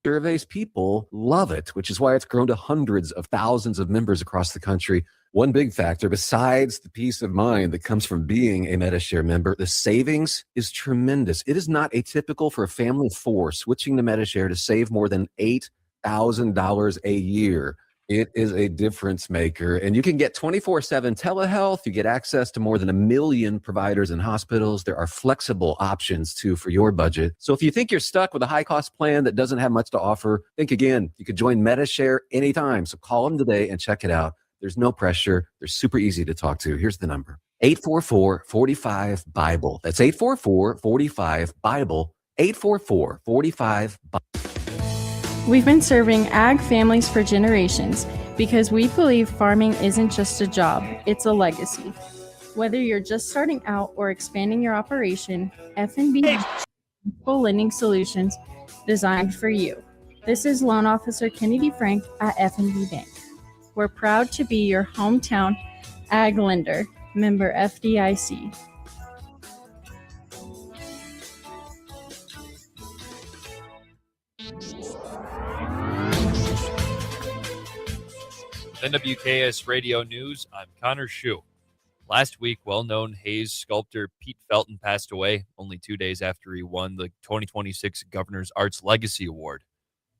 Surveys, people love it, which is why it's grown to hundreds of thousands of members across the country. One big factor, besides the peace of mind that comes from being a MediShare member, the savings is tremendous. It is not atypical for a family of four switching to MediShare to save more than $8,000 a year. It is a difference maker, and you can get 24/7 telehealth. You get access to more than 1 million providers and hospitals. There are flexible options, too, for your budget. So if you think you're stuck with a high-cost plan that doesn't have much to offer, think again. You could join MediShare anytime, so call them today and check it out. There's no pressure. They're super easy to talk to. Here's the number, 844-45-BIBLE. That's 844-45-BIBLE, 844-45-BIBLE. We've been serving ag families for generations because we believe farming isn't just a job, it's a legacy. Whether you're just starting out or expanding your operation, F&B has full lending solutions designed for you. This is Loan Officer Kennedy Frank at F&B Bank. We're proud to be your hometown ag lender, member FDIC. NWKS Radio News, I'm Connor Schuh. Last week, well-known Hayes sculptor Pete Felton passed away only 2 days after he won the 2026 Governor's Arts Legacy Award.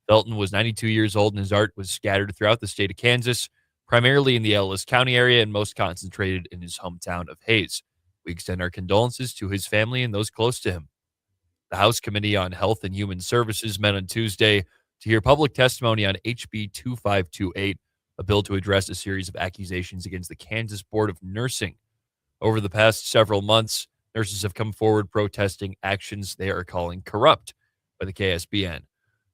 Felton was 92 years old, and his art was scattered throughout the state of Kansas, primarily in the Ellis County area and most concentrated in his hometown of Hayes. We extend our condolences to his family and those close to him. The House Committee on Health and Human Services met on Tuesday to hear public testimony on HB 2528, a bill to address a series of accusations against the Kansas Board of Nursing. Over the past several months, nurses have come forward protesting actions they are calling corrupt by the KSBN.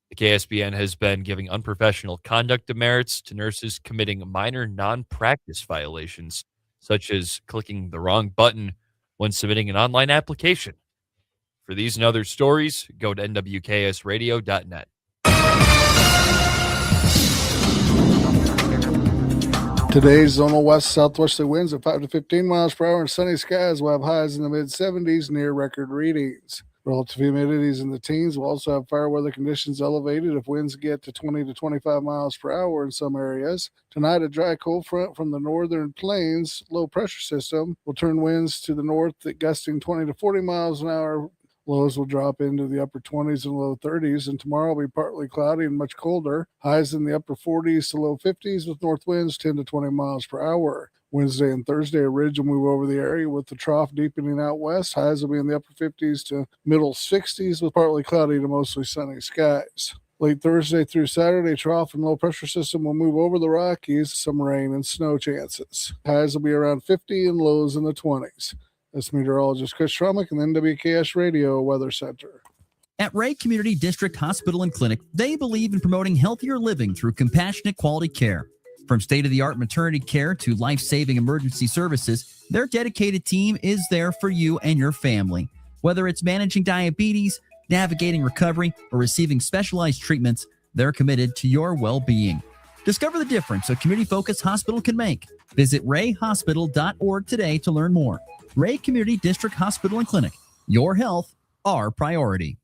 The KSBN has been giving unprofessional conduct demerits to nurses committing minor non-practice violations, such as clicking the wrong button when submitting an online application. For these and other stories, go to nwksradio.net. Today's zonal west-southwesterly winds at 5 to 15 miles per hour and sunny skies will have highs in the mid-70s near record readings. Relative humidity is in the teens. We'll also have fair weather conditions elevated if winds get to 20 to 25 miles per hour in some areas. Tonight, a dry cold front from the northern plains low pressure system will turn winds to the north at gusting 20 to 40 miles an hour. Lows will drop into the upper 20s and low 30s, and tomorrow will be partly cloudy and much colder. Highs in the upper 40s to low 50s with north winds 10 to 20 miles per hour. Wednesday and Thursday, a ridge will move over the area with the trough deepening out west. Highs will be in the upper 50s to middle 60s with partly cloudy to mostly sunny skies. Late Thursday through Saturday, trough and low pressure system will move over the Rockies, some rain and snow chances. Highs will be around 50 and lows in the 20s. That's meteorologist Chris Schrumick and the NWKS Radio Weather Center. At Ray Community District Hospital and Clinic, they believe in promoting healthier living through compassionate quality care. From state-of-the-art maternity care to life-saving emergency services, their dedicated team is there for you and your family. Whether it's managing diabetes, navigating recovery, or receiving specialized treatments, they're committed to your well-being. Discover the difference a community-focused hospital can make. Visit rayhospital.org today to learn more. Ray Community District Hospital and Clinic. Your health, our priority.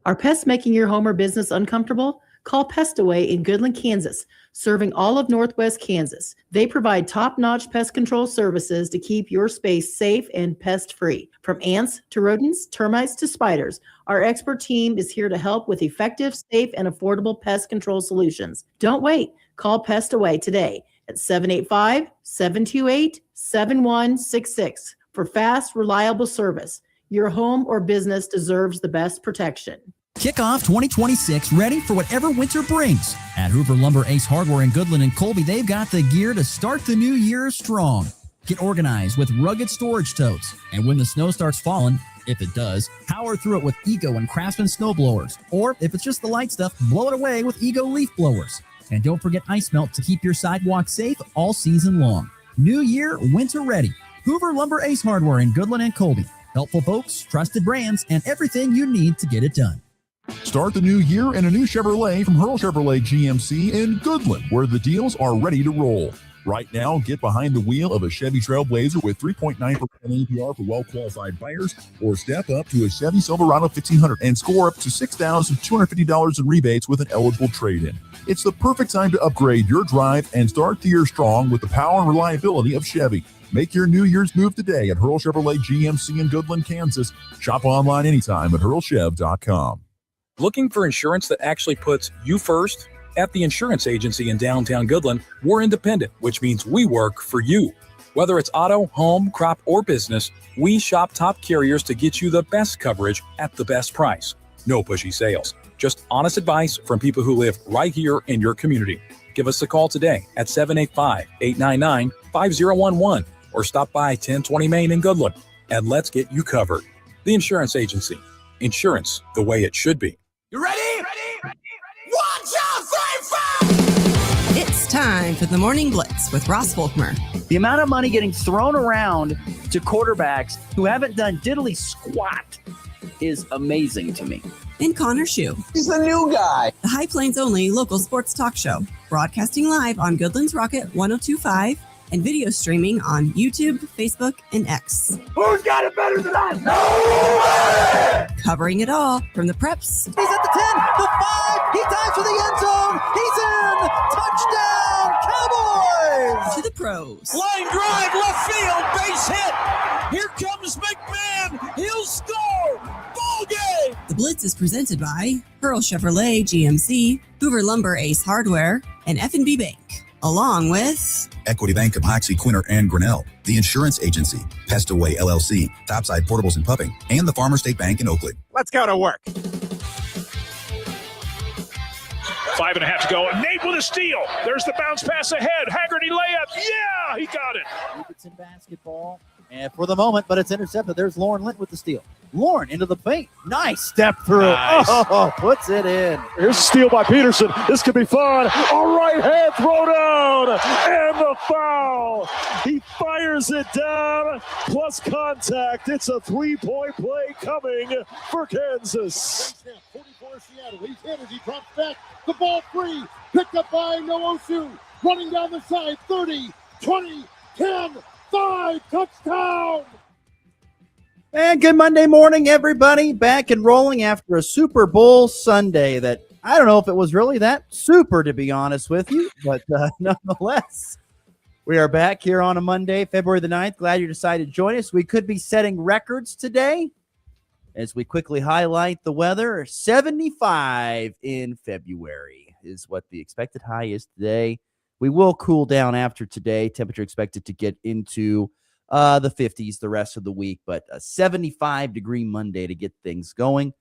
Are pests making your home or business uncomfortable? Call Pest Away in Goodland, Kansas, serving all of Northwest Kansas. They provide top-notch pest control services to keep your space safe and pest-free. From ants to rodents, termites to spiders, our expert team is here to help with effective, safe, and affordable pest control solutions. Don't wait. Call Pest Away today at 785-728-7166 for fast, reliable service. Your home or business deserves the best protection. Kick off 2026 ready for whatever winter brings. At Hoover Lumber Ace Hardware in Goodland and Colby, they've got the gear to start the new year strong. Get organized with rugged storage totes. And when the snow starts falling, if it does, power through it with Ego and Craftsman snow blowers. Or if it's just the light stuff, blow it away with Ego leaf blowers. And don't forget ice melt to keep your sidewalk safe all season long. New year, winter ready. Hoover Lumber Ace Hardware in Goodland and Colby. Helpful folks, trusted brands, and everything you need to get it done. Start the new year in a new Chevrolet from Hurl Chevrolet GMC in Goodland, where the deals are ready to roll. Right now, get behind the wheel of a Chevy Trailblazer with 3.9% APR for well-qualified buyers, or step up to a Chevy Silverado 1500 and score up to $6,250 in rebates with an eligible trade-in. It's the perfect time to upgrade your drive and start the year strong with the power and reliability of Chevy. Make your New Year's move today at Hurl Chevrolet GMC in Goodland, Kansas. Shop online anytime at hurlchev.com. Looking for insurance that actually puts you first? At the insurance agency in downtown Goodland, we're independent, which means we work for you. Whether it's auto, home, crop, or business, we shop top carriers to get you the best coverage at the best price. No pushy sales, just honest advice from people who live right here in your community. Give us a call today at 785-899-5011 or stop by 1020 Main in Goodland, and let's get you covered. The insurance agency. Insurance the way it should be. You ready? Ready? 1, 2, 3, 4! It's time for the Morning Blitz with Ross Volkmer. The amount of money getting thrown around to quarterbacks who haven't done diddly squat is amazing to me. And Connor Schuh. He's the new guy. The High Plains only local sports talk show. Broadcasting live on Goodland's Rocket 102.5 and video streaming on YouTube, Facebook, and X. Who's got it better than us? Nobody! Covering it all from the preps. He's at the 10, the 5, he dives for the end zone. He's in! Touchdown, Cowboys! To the pros. Line drive, left field, base hit. Here comes McMahon. He'll score. Ball game. The Blitz is presented by Hurl Chevrolet GMC, Hoover Lumber Ace Hardware, and F&B Bank. Along with Equity Bank of Hoxie, Quinter, and Grinnell, the Insurance Agency, Pestaway LLC, Topside Portables and Pupping, and the Farmer State Bank in Oakley. Let's go to work. 5.5 to go. Nate with a steal. There's the bounce pass ahead. Haggerty layup. Yeah, he got it. It's in basketball. And for the moment, but it's intercepted. There's Lauren Lint with the steal. Lauren into the paint. Nice step through. Nice. Oh, puts it in. Here's a steal by Peterson. This could be fun. A right hand throw down. And the foul. He fires it down. Plus contact. It's a 3-point play coming for Kansas. 44 Seattle. He's hit as he drops back. The ball free. Picked up by Noosu. Running down the side. 30, 20, 10, 5. Touchdown. And good Monday morning, everybody. Back and rolling after a Super Bowl Sunday that I don't know if it was really that super, to be honest with you, but nonetheless, we are back here on a Monday, February the 9th. Glad you decided to join us. We could be setting records today as we quickly highlight the weather. 75 in February is what the expected high is today. We will cool down after today. Temperature expected to get into the 50s the rest of the week, but a 75-degree Monday to get things going.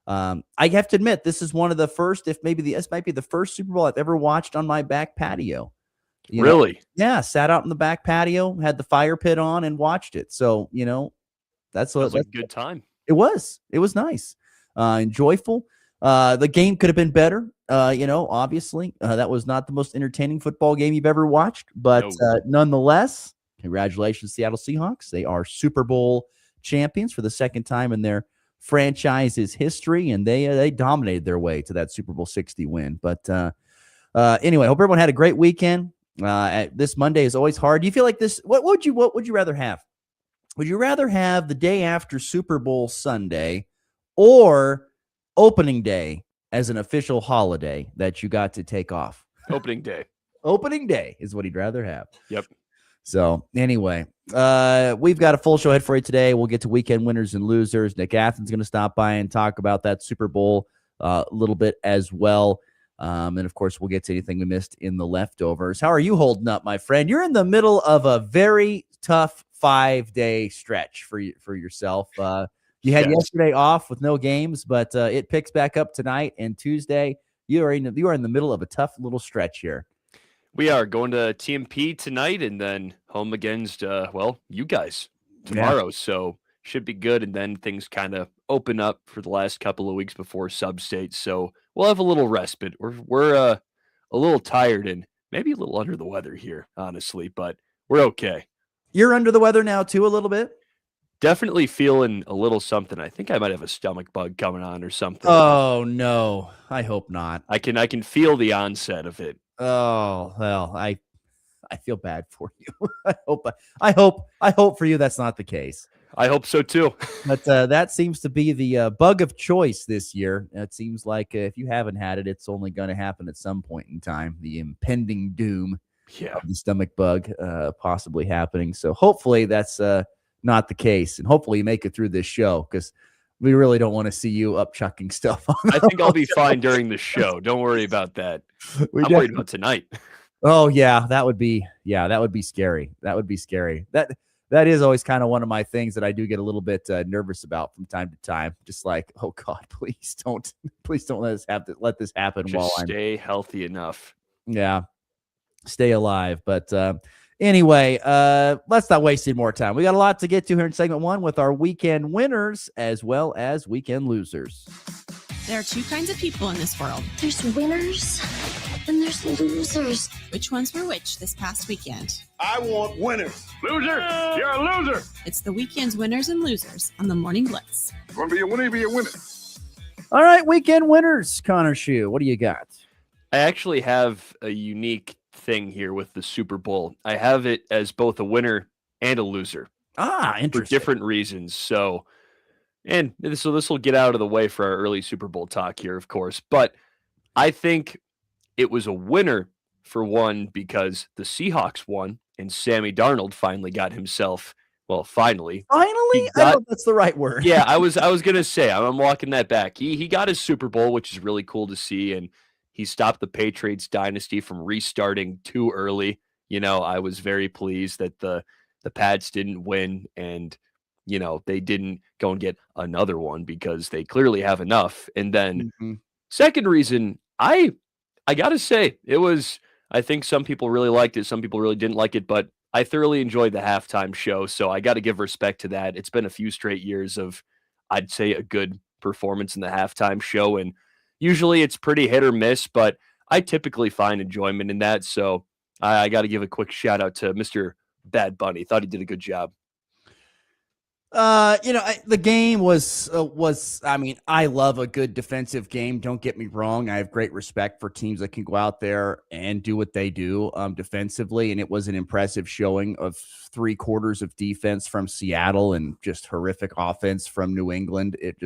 I have to admit, this is one of the first, this might be the first Super Bowl I've ever watched on my back patio. Really? Yeah, sat out in the back patio, had the fire pit on, and watched it. So, that's what. That's a good time. It was nice, and joyful. The game could have been better. Obviously, that was not the most entertaining football game you've ever watched, but nonetheless, congratulations, Seattle Seahawks. They are Super Bowl champions for the second time in their franchise's history, and they dominated their way to that Super Bowl 60 win. But anyway, hope everyone had a great weekend. This Monday is always hard. Do you feel like this? What would you rather have? Would you rather have the day after Super Bowl Sunday or opening day as an official holiday that you got to take off? Opening day. Opening day is what he'd rather have. Yep. So anyway, we've got a full show ahead for you today. We'll get to weekend winners and losers. Nick Athens going to stop by and talk about that Super Bowl a little bit as well. And of course, we'll get to anything we missed in the leftovers. How are you holding up, my friend? You're in the middle of a very tough 5-day stretch for yourself. You had yesterday off with no games, but it picks back up tonight and Tuesday. You are in the middle of a tough little stretch here. We are going to TMP tonight and then home against, you guys tomorrow. Yeah. So should be good. And then things kind of open up for the last couple of weeks before sub-state. So we'll have a little respite. We're a little tired and maybe a little under the weather here, honestly, but we're okay. You're under the weather now too, a little bit? Definitely feeling a little something. I think I might have a stomach bug coming on or something. Oh no, I hope not. I can feel the onset of it. Oh, well, I feel bad for you. I hope for you that's not the case. I hope so too. But that seems to be the bug of choice this year. It seems like if you haven't had it, it's only going to happen at some point in time. The impending doom of the stomach bug possibly happening. So hopefully that's not the case. And hopefully you make it through this show, because we really don't want to see you up chucking stuff. I think I'll be fine during the show. Don't worry about that. I'm worried about tonight. Oh yeah, that would be scary. That would be scary. That is always kind of one of my things that I do get a little bit nervous about from time to time. Just like, oh God, please don't let this happen. Just stay healthy enough. Yeah, stay alive. But anyway, let's not waste any more time. We got a lot to get to here in segment 1 with our weekend winners as well as weekend losers. There are two kinds of people in this world. There's winners and there's losers. Which ones were which this past weekend? I want winners. Loser? You're a loser. It's the weekend's winners and losers on the Morning Blitz. You want to be a winner, be a winner. All right, weekend winners. Connor Schuh, what do you got? I actually have a unique thing here with the Super Bowl. I have it as both a winner and a loser. Interesting. For different reasons. So this will get out of the way for our early Super Bowl talk here, of course. But I think it was a winner for one because the Seahawks won and Sammy Darnold finally got himself. Well, finally. I don't know if that's the right word. Yeah, I was gonna say I'm walking that back. He got his Super Bowl, which is really cool to see, and he stopped the Patriots dynasty from restarting too early. You know, I was very pleased that the Pats didn't win, and you know they didn't go and get another one because they clearly have enough. And then second reason, I gotta say it was. I think some people really liked it, some people really didn't like it, but I thoroughly enjoyed the halftime show, so I got to give respect to that. It's been a few straight years of, I'd say, a good performance in the halftime show, and usually it's pretty hit or miss, but I typically find enjoyment in that, so I got to give a quick shout out to Mr. Bad Bunny. Thought he did a good job. The game was, I mean, I love a good defensive game. Don't get me wrong. I have great respect for teams that can go out there and do what they do defensively. And it was an impressive showing of 3 quarters of defense from Seattle and just horrific offense from New England. It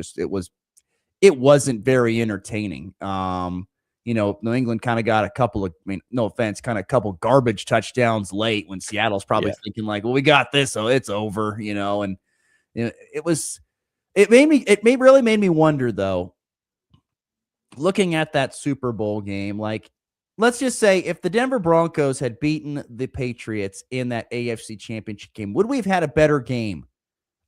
wasn't very entertaining. New England kind of got a couple of garbage touchdowns late when Seattle's probably thinking like, well, we got this, so it's over, and it really made me wonder though, looking at that Super Bowl game, like, let's just say if the Denver Broncos had beaten the Patriots in that AFC Championship game, would we have had a better game?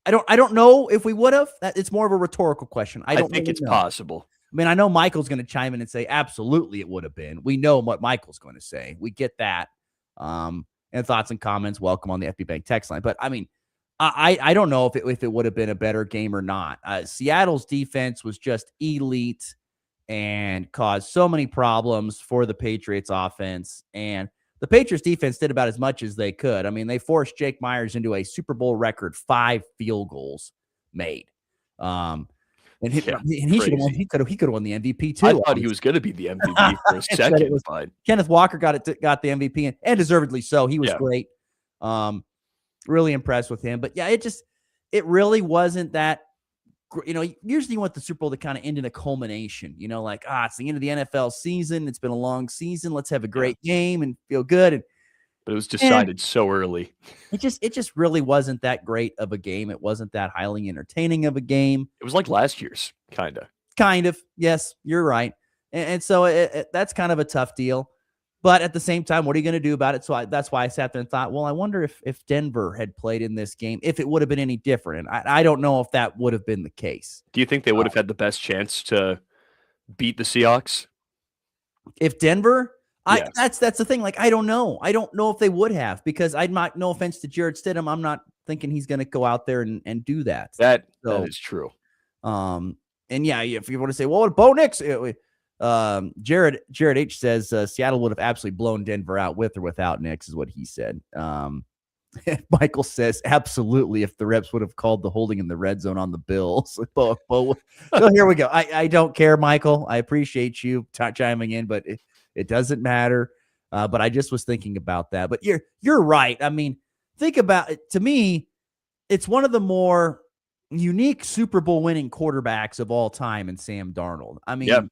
I don't know if we would have. It's more of a rhetorical question. I think it's possible. I mean, I know Michael's going to chime in and say, absolutely, it would have been. We know what Michael's going to say. We get that. And thoughts and comments, welcome on the FB Bank text line. But I mean, I don't know if it would have been a better game or not. Seattle's defense was just elite and caused so many problems for the Patriots offense. And the Patriots defense did about as much as they could. I mean, they forced Jake Myers into a Super Bowl record 5 field goals made. And he should have won. He could have won the MVP too. I thought he was going to be the MVP for a second. Kenneth Walker got the MVP and deservedly so. He was great. Really impressed with him. But yeah, it really wasn't that. Usually you want the Super Bowl to kind of end in a culmination. It's the end of the NFL season. It's been a long season. Let's have a great game and feel good. But it was decided so early. It just really wasn't that great of a game. It wasn't that highly entertaining of a game. It was like last year's, kind of. Kind of. Yes, you're right. And so that's kind of a tough deal. But at the same time, what are you going to do about it? So that's why I sat there and thought, well, I wonder if Denver had played in this game, if it would have been any different. And I don't know if that would have been the case. Do you think they would have had the best chance to beat the Seahawks? If Denver... That's the thing. Like, I don't know. I don't know if they would have, because no offense to Jarrett Stidham, I'm not thinking he's going to go out there and do that. That is true. And yeah, if you want to say, well, what Bo Nix, Jared H says Seattle would have absolutely blown Denver out with or without Nix, is what he said. Michael says absolutely if the reps would have called the holding in the red zone on the Bills. So here we go. I don't care, Michael. I appreciate you chiming in, but it doesn't matter. But I just was thinking about that. But you're right. I mean, think about it. To me, it's one of the more unique Super Bowl winning quarterbacks of all time in Sam Darnold. I mean,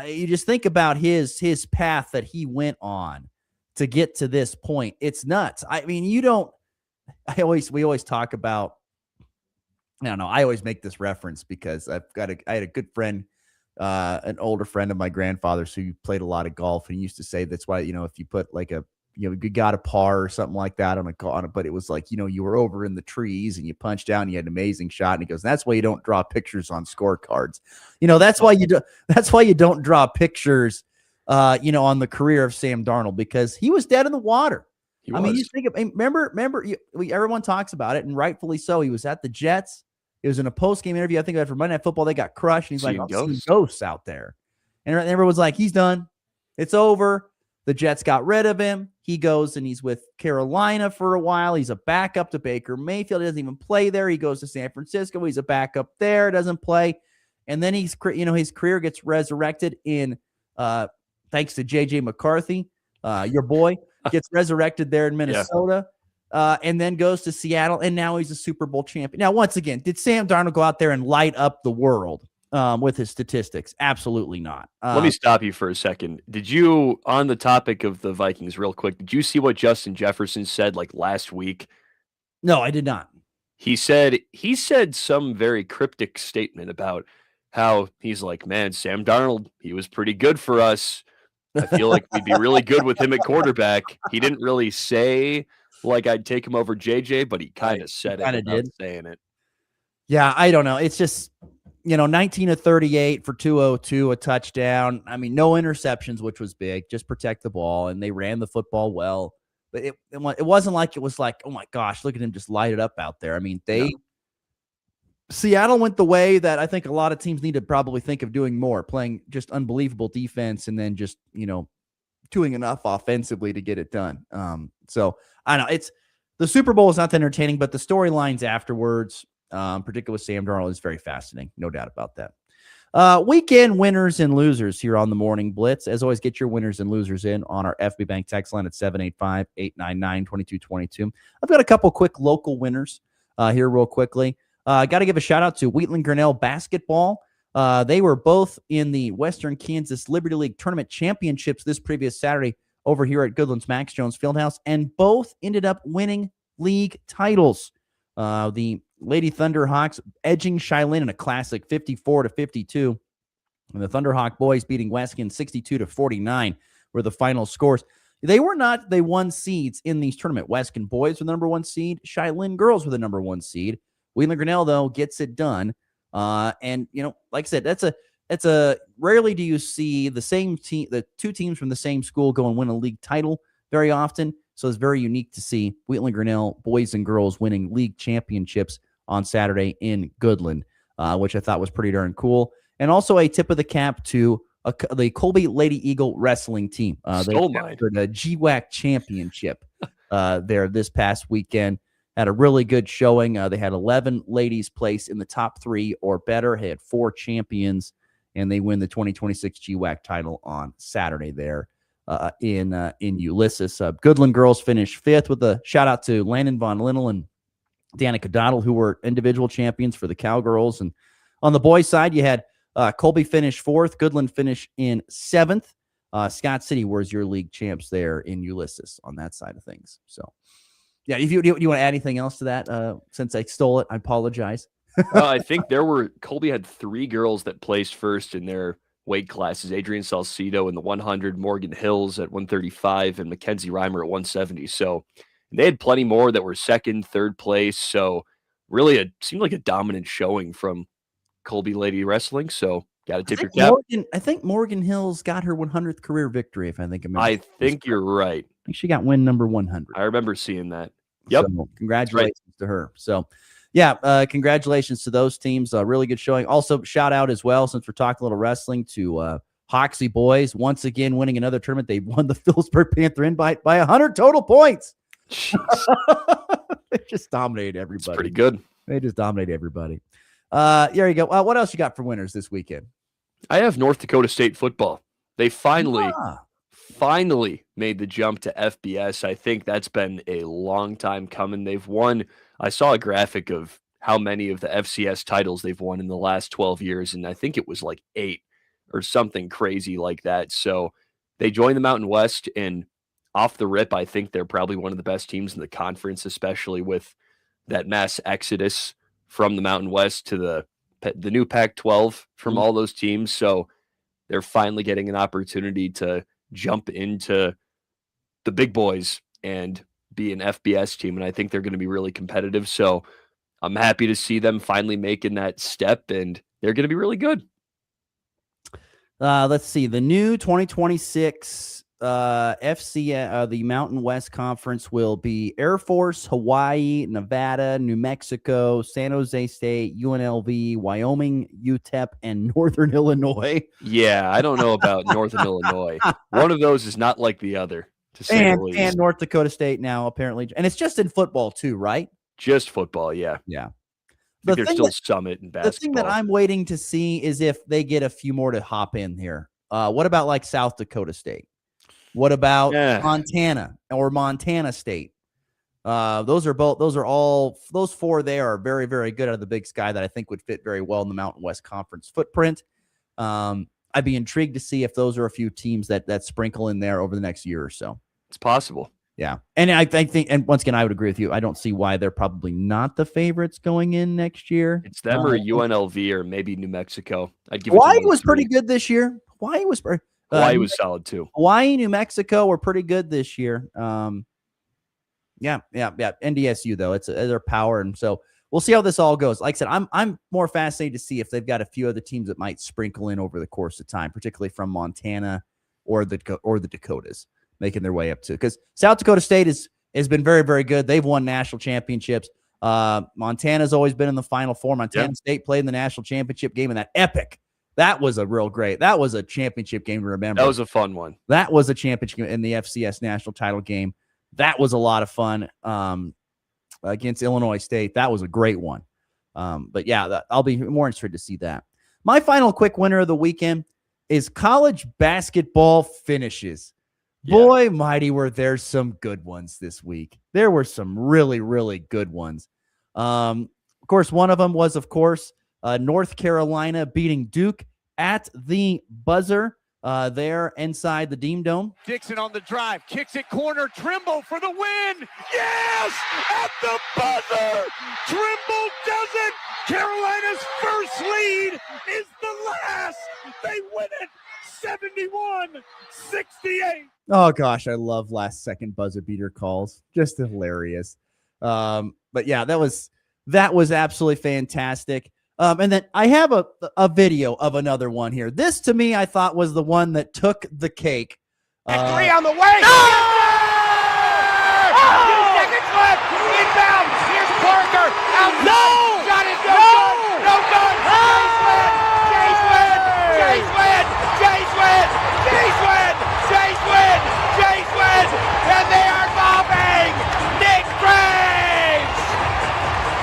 you just think about his path that he went on to get to this point. It's nuts. I mean, we always talk about, I don't know, I always make this reference because I had a good friend, an older friend of my grandfather's who played a lot of golf, and he used to say that's why, if you put like you got a par or something like that on it, but it was like, you were over in the trees and you punched out and you had an amazing shot. And he goes, that's why you don't draw pictures on scorecards. That's why you don't draw pictures, on the career of Sam Darnold, because he was dead in the water. I mean, you think of, remember, everyone talks about it, and rightfully so. He was at the Jets. It was in a post-game interview. I think after Monday Night Football, they got crushed. And he's like, I'm seeing ghosts out there. And everyone's like, he's done. It's over. The Jets got rid of him. He goes and he's with Carolina for a while. He's a backup to Baker Mayfield. He doesn't even play there. He goes to San Francisco. He's a backup there. Doesn't play. And then his career gets resurrected in, thanks to J.J. McCarthy, your boy, gets resurrected there in Minnesota, and then goes to Seattle, and now he's a Super Bowl champion. Now, once again, did Sam Darnold go out there and light up the world with his statistics? Absolutely not. Let me stop you for a second. Did you, on the topic of the Vikings real quick, did you see what Justin Jefferson said like last week? No, I did not. He said some very cryptic statement about how he's like, man, Sam Darnold, he was pretty good for us. I feel like we'd be really good with him at quarterback. He didn't really say like I'd take him over JJ, but he kind of said it without saying it. Yeah, I don't know. It's just, 19 of 38 for 202, a touchdown. I mean, no interceptions, which was big. Just protect the ball, and they ran the football well. But it wasn't like it was like, oh my gosh, look at him just light it up out there. I mean, Seattle went the way that I think a lot of teams need to probably think of doing more, playing just unbelievable defense and then just, doing enough offensively to get it done. So I don't know, the Super Bowl is not that entertaining, but the storylines afterwards, particularly with Sam Darnold, is very fascinating. No doubt about that. Weekend winners and losers here on the Morning Blitz. As always, get your winners and losers in on our FB Bank text line at 785-899-2222. I've got a couple quick local winners here real quickly. Got to give a shout out to Wheatland Grinnell basketball. They were both in the Western Kansas Liberty League Tournament Championships this previous Saturday over here at Goodland's Max Jones Fieldhouse, and both ended up winning league titles. The Lady Thunderhawks edging Shiloh in a classic 54-52, and the Thunderhawk boys beating Weskin 62-49 were the final scores. They were not the one seeds in these tournament. Weskin boys were the number one seed. Shiloh girls were the number one seed. Wheatland Grinnell, though, gets it done. And, like I said, that's a rarely do you see the same team, the two teams from the same school go and win a league title very often. So it's very unique to see Wheatland Grinnell boys and girls winning league championships on Saturday in Goodland, which I thought was pretty darn cool. And also a tip of the cap to the Colby Lady Eagle wrestling team. They captured a GWAC championship there this past weekend. Had a really good showing. They had 11 ladies place in the top 3 or better. They had 4 champions, and they win the 2026 GWAC title on Saturday there in Ulysses. Goodland girls finished 5th with a shout-out to Landon Von Linnell and Danica Doddle, who were individual champions for the Cowgirls. And on the boys' side, you had Colby finish 4th. Goodland finished in 7th. Scott City was your league champs there in Ulysses on that side of things. So, yeah, if you want to add anything else to that, since I stole it, I apologize. I think Colby had 3 girls that placed first in their weight classes. Adrian Salcido in the 100, Morgan Hills at 135, and Mackenzie Reimer at 170. So they had plenty more that were second, third place. So really it seemed like a dominant showing from Colby Lady Wrestling. So got to tip your cap. I think Morgan Hills got her 100th career victory, if I think you're right. I think she got win number 100. I remember seeing that. Yep. So, congratulations to her. So, yeah, congratulations to those teams. Really good showing. Also, shout out as well, since we're talking a little wrestling, to Hoxie boys. Once again, winning another tournament. They won the Phillipsburg Panther invite by 100 total points. They just dominated everybody. That's pretty good. They just dominated everybody. There you go. What else you got for winners this weekend? I have North Dakota State football. They finally finally made the jump to FBS. I think that's been a long time coming. They've won. I saw a graphic of how many of the FCS titles they've won in the last 12 years, and I think it was like 8 or something crazy like that. So they joined the Mountain West, and off the rip, I think they're probably one of the best teams in the conference, especially with that mass exodus from the Mountain West to the new Pac-12 from all those teams. So they're finally getting an opportunity to jump into the big boys and be an FBS team. And I think they're going to be really competitive. So I'm happy to see them finally making that step, and they're going to be really good. Let's see. The new 2026 FCS, the Mountain West Conference will be Air Force, Hawaii, Nevada, New Mexico, San Jose State, UNLV, Wyoming, UTEP, and Northern Illinois. Yeah, I don't know about Northern Illinois. One of those is not like the other, to say the least. And North Dakota State now, apparently. And it's just in football, too, right? Just football, yeah. Yeah. There's still Summit and basketball. The thing that I'm waiting to see is if they get a few more to hop in here. What about like South Dakota State? What about Montana or Montana State? Those four there are very, very good out of the Big Sky that I think would fit very well in the Mountain West Conference footprint. I'd be intrigued to see if those are a few teams that sprinkle in there over the next year or so. It's possible. Yeah. And I think, and once again, I would agree with you. I don't see why they're probably not the favorites going in next year. It's them or UNLV or maybe New Mexico. I'd give Hawaii was pretty good this year. Hawaii was solid too. Hawaii, New Mexico were pretty good this year. Yeah. NDSU though, it's their power, and so we'll see how this all goes. Like I said, I'm more fascinated to see if they've got a few other teams that might sprinkle in over the course of time, particularly from Montana or the Dakotas making their way up to, because South Dakota State has been very, very good. They've won national championships. Montana's always been in the Final Four. Montana State played in the national championship game in that epic. That was that was a championship game to remember. That was a fun one. That was a championship in the FCS national title game. That was a lot of fun against Illinois State. That was a great one. But yeah, I'll be more interested to see that. My final quick winner of the weekend is college basketball finishes. Yeah. Boy, mighty, were there some good ones this week. There were some really, really good ones. Of course, one of them was, North Carolina beating Duke at the buzzer there inside the Dean Dome. Dixon on the drive, kicks it corner, Trimble for the win. Yes, at the buzzer. Trimble does it. Carolina's first lead is the last. They win it 71-68. Oh gosh, I love last second buzzer beater calls. Just hilarious. But yeah, that was absolutely fantastic. And then I have a video of another one here. This, to me, I thought was the one that took the cake. Three on the way. No! 2 seconds left. Inbound. Here's Parker. Outside. No! Shot is no good. No good. Jays win. Jays win. Jays win. Jays win. Jays win. Jays win. And they are bombing. Nick Graves.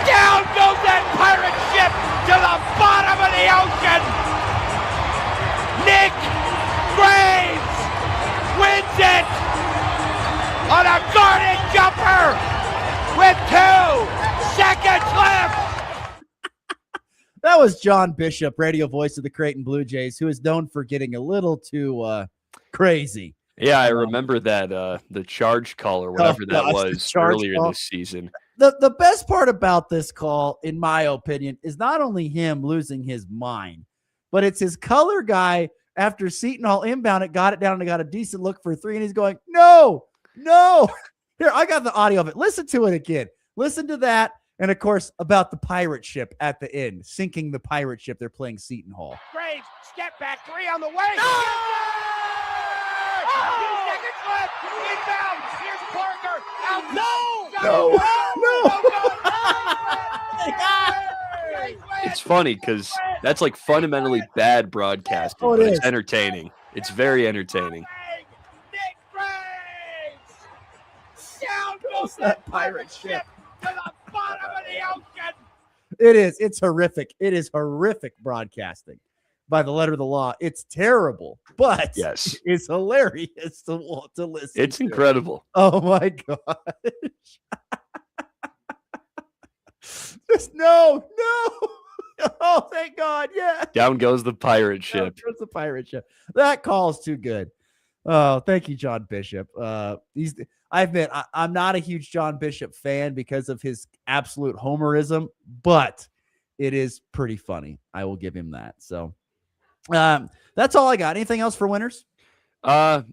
Down goes that pirate ship to the bottom of the ocean. Nick Graves wins it on a guarded jumper with 2 seconds left. That was John Bishop, radio voice of the Creighton Blue Jays, who is known for getting a little too crazy. Yeah, I remember that the charge call or whatever that was earlier this season. The best part about this call, in my opinion, is not only him losing his mind, but it's his color guy after Seton Hall inbound it, got it down and got a decent look for 3, and he's going, no. Here, I got the audio of it. Listen to it again. Listen to that. And, of course, about the pirate ship at the end, sinking the pirate ship. They're playing Seton Hall. Graves, step back, 3 on the way. No! 2 seconds left. Inbound. Here's Parker. Out. No! It's funny because that's like fundamentally bad broadcasting, but it's entertaining. It's very entertaining. Nick Graves! Down goes that pirate ship to the bottom of the ocean. It is. It's horrific. It is horrific broadcasting. by the letter of the law. It's terrible, but Yes, it's hilarious to listen. It's incredible. Oh my gosh. Just no. Oh, thank God. Yeah. Down goes the pirate Down ship. goes the pirate ship. That call's too good. Oh, thank you, John Bishop. I admit I'm not a huge John Bishop fan because of his absolute homerism, but it is pretty funny. I will give him that. So that's all I got. Anything else for winners? I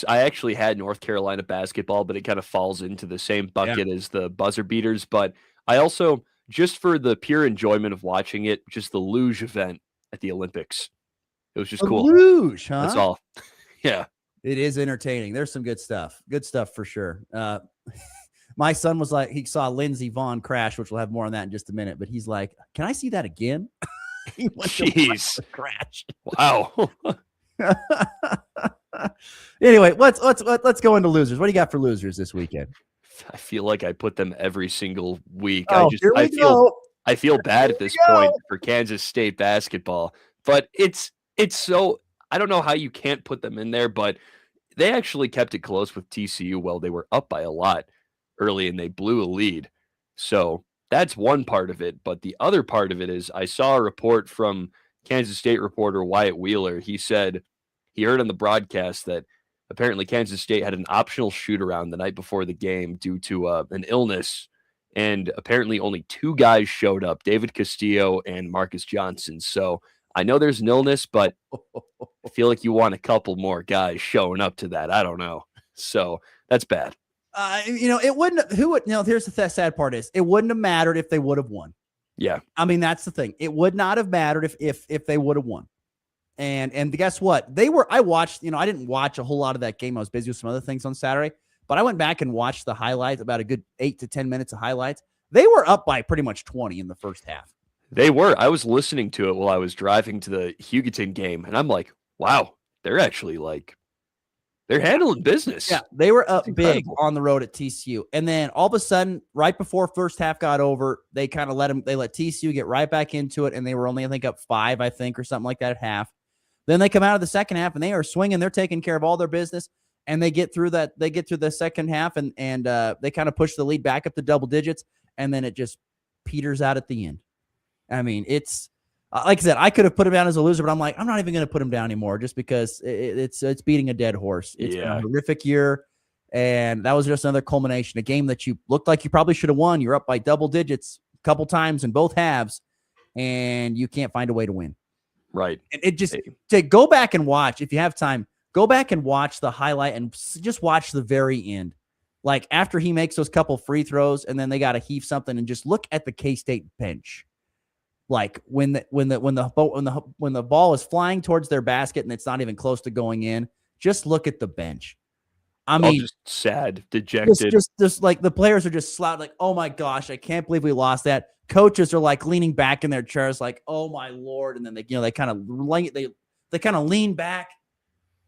actually had North Carolina basketball, but it kind of falls into the same bucket as the buzzer beaters. But I also, just for the pure enjoyment of watching it, just the luge event at the Olympics. It was just cool. Luge, huh? That's all. Yeah. It is entertaining. There's some good stuff. Good stuff for sure. My son was like, he saw Lindsey Vonn crash, which we'll have more on that in just a minute. But he's like, can I see that again? He went Jeez. to crash. Wow. Anyway, let's go into losers. What do you got for losers this weekend? I feel like I put them every single week. Oh, I feel bad at this point for Kansas State basketball, but it's so, I don't know how you can't put them in there, but they actually kept it close with TCU. Well, they were up by a lot early and they blew a lead. So that's one part of it. But the other part of it is I saw a report from Kansas State reporter Wyatt Wheeler. He said he heard on the broadcast that apparently Kansas State had an optional shoot-around the night before the game due to an illness, and apparently only 2 guys showed up, David Castillo and Marcus Johnson. So I know there's an illness, but I feel like you want a couple more guys showing up to that. I don't know. So that's bad. It wouldn't. Here's the sad part is it wouldn't have mattered if they would have won. Yeah. I mean, that's the thing. It would not have mattered if they would have won. And guess what? I watched, I didn't watch a whole lot of that game. I was busy with some other things on Saturday, but I went back and watched the highlights, about a good 8 to 10 minutes of highlights. They were up by pretty much 20 in the first half. They were. I was listening to it while I was driving to the Hugoton game, and I'm like, wow, they're actually they're handling business. Yeah, they were up big on the road at TCU. And then all of a sudden, right before first half got over, they kind of let TCU get right back into it, and they were only, I think, up 5, or something like that at half. Then they come out of the second half, and they are swinging. They're taking care of all their business, and they get through that. They get through the second half, and they kind of push the lead back up to double digits, and then it just peters out at the end. I mean, it's like I said, I could have put him down as a loser, but I'm like, I'm not even going to put him down anymore just because it's beating a dead horse. It's been a horrific year, and that was just another culmination. A game that you looked like you probably should have won. You're up by double digits a couple times in both halves, and you can't find a way to win. Right. It just go back and watch if you have time. Go back and watch the highlight and just watch the very end. Like after he makes those couple free throws, and then they got to heave something, and just look at the K-State bench. Like when the ball is flying towards their basket and it's not even close to going in, just look at the bench. I mean, just sad, dejected. Just like the players are just slouched, like, oh my gosh, I can't believe we lost that. Coaches are like leaning back in their chairs, like, oh my Lord, and then they kind of lean back,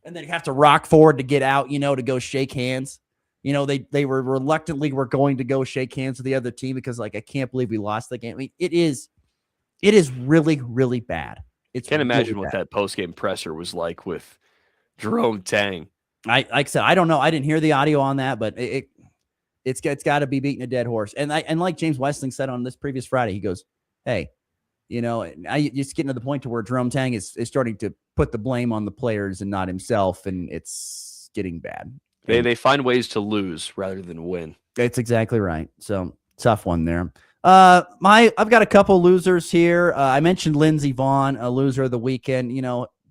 and then you have to rock forward to get out, to go shake hands. They were reluctantly going to go shake hands with the other team because I can't believe we lost the game. I mean, it is really, really bad. Can't imagine what that post-game presser was like with Jerome Tang. Like I said, I don't know. I didn't hear the audio on that, but it's got to be beating a dead horse. And like James Westling said on this previous Friday, he goes, hey, it's getting to the point to where Jerome Tang is starting to put the blame on the players and not himself, and it's getting bad. They find ways to lose rather than win. That's exactly right. So tough one there. I've got a couple losers here. I mentioned Lindsey Vonn, a loser of the weekend.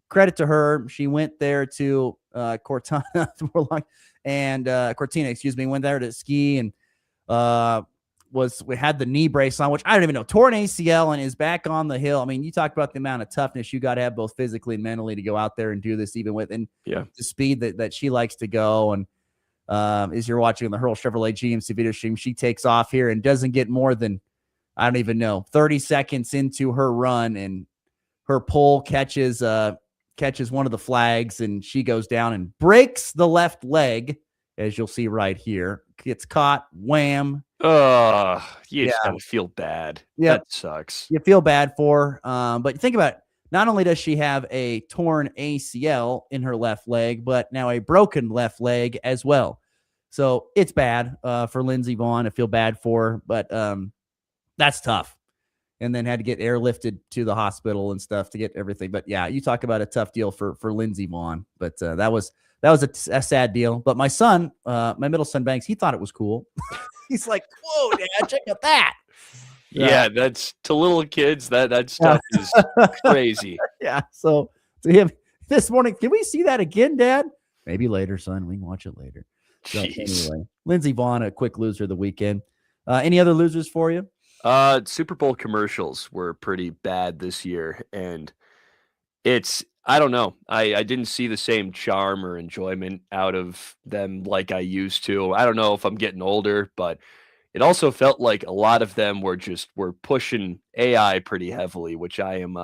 Credit to her. She went there to Cortina, went there to ski and we had the knee brace on, which I don't even know, tore an ACL and is back on the hill. I mean, you talk about the amount of toughness you got to have both physically and mentally to go out there and do this, even with the speed that she likes to go. And as you're watching the Hurl Chevrolet GMC video stream, she takes off here and doesn't get more than, I don't even know, 30 seconds into her run, and her pole catches one of the flags, and she goes down and breaks the left leg, as you'll see right here. Gets caught, wham. You just gotta feel bad. Yeah, that sucks. You feel bad for her. But think about it. not only does she have a torn ACL in her left leg, but now a broken left leg as well. So it's bad for Lindsey Vonn. I feel bad for her, but that's tough. And then had to get airlifted to the hospital and stuff to get everything. But yeah, you talk about a tough deal for Lindsey Vonn. But that was a sad deal. But my son, my middle son Banks, he thought it was cool. He's like, "Whoa, Dad, check out that." Yeah, that's to little kids. That stuff is crazy. Yeah. So to him this morning, can we see that again, Dad? Maybe later, son. We can watch it later. So anyway, Lindsey Vonn, a quick loser of the weekend. Any other losers for you? Super Bowl commercials were pretty bad this year, and I don't know. I didn't see the same charm or enjoyment out of them like I used to. I don't know if I'm getting older, but it also felt like a lot of them were pushing AI pretty heavily, which I am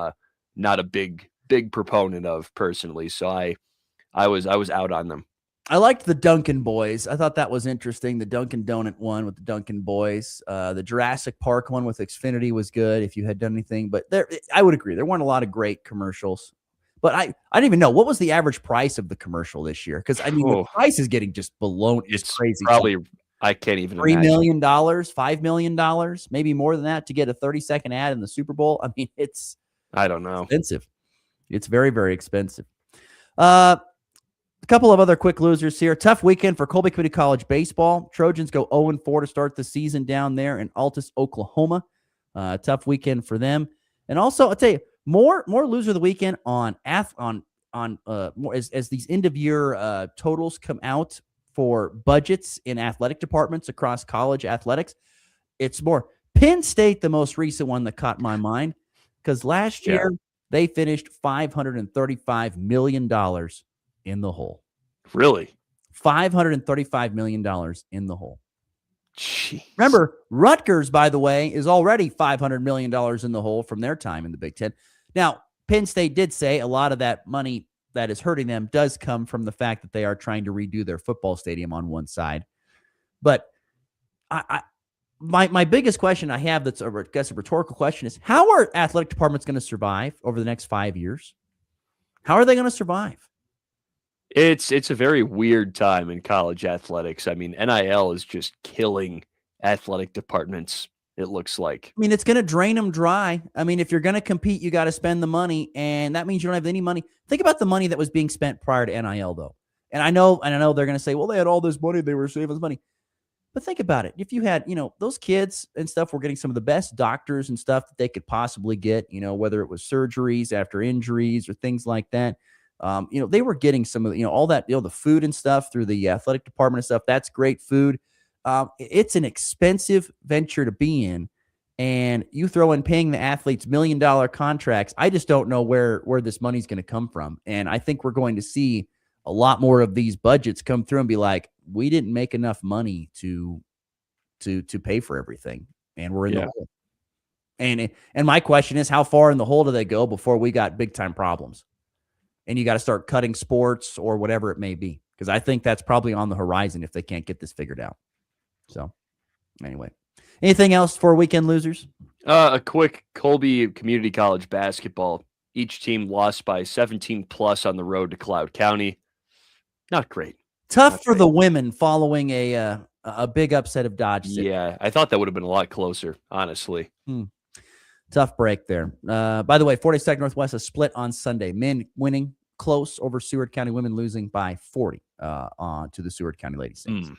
not a big proponent of personally. So I was out on them. I liked the Dunkin' Boys. I thought that was interesting. The Dunkin' Donut one with the Dunkin' Boys. The Jurassic Park one with Xfinity was good if you had done anything. But I would agree. There weren't a lot of great commercials. But I didn't even know. What was the average price of the commercial this year? Because, I mean, the price is getting just blown. It's crazy. Probably, I can't even $3 million, $5 million, maybe more than that to get a 30-second ad in the Super Bowl. I mean, I don't know. Expensive. It's very, very expensive. A couple of other quick losers here. Tough weekend for Colby Community College baseball. Trojans go 0-4 to start the season down there in Altus, Oklahoma. Tough weekend for them. And also, I'll tell you, more loser of the weekend on more as these end of year totals come out for budgets in athletic departments across college athletics. It's more Penn State, the most recent one that caught my mind, because last year they finished $535 million in the hole. Really? $535 million in the hole. Jeez. Remember, Rutgers, by the way, is already $500 million in the hole from their time in the Big Ten. Now, Penn State did say a lot of that money that is hurting them does come from the fact that they are trying to redo their football stadium on one side. But my biggest question I have that's I guess a rhetorical question is, how are athletic departments going to survive over the next 5 years? How are they going to survive? It's a very weird time in college athletics. I mean, NIL is just killing athletic departments, it looks like. I mean, it's going to drain them dry. I mean, if you're going to compete, you got to spend the money, and that means you don't have any money. Think about the money that was being spent prior to NIL, though. And I know they're going to say, well, they had all this money, they were saving this money. But think about it. If you had, those kids and stuff were getting some of the best doctors and stuff that they could possibly get, whether it was surgeries after injuries or things like that. They were getting some of all that, the food and stuff through the athletic department and stuff. That's great food. It's an expensive venture to be in, and you throw in paying the athletes $1 million contracts. I just don't know where this money's going to come from. And I think we're going to see a lot more of these budgets come through and be like, we didn't make enough money to pay for everything. And we're in the hole. And my question is, how far in the hole do they go before we got big time problems? And you got to start cutting sports or whatever it may be, because I think that's probably on the horizon if they can't get this figured out. So anyway, anything else for weekend losers? A quick Colby Community College basketball. Each team lost by 17 plus on the road to Cloud County. Not great. Tough for the women following a big upset of Dodge City. Yeah, I thought that would have been a lot closer, honestly. Tough break there. By the way, 42nd Northwest a split on Sunday. Men winning close over Seward County, women losing by 40 to the Seward County Lady Saints.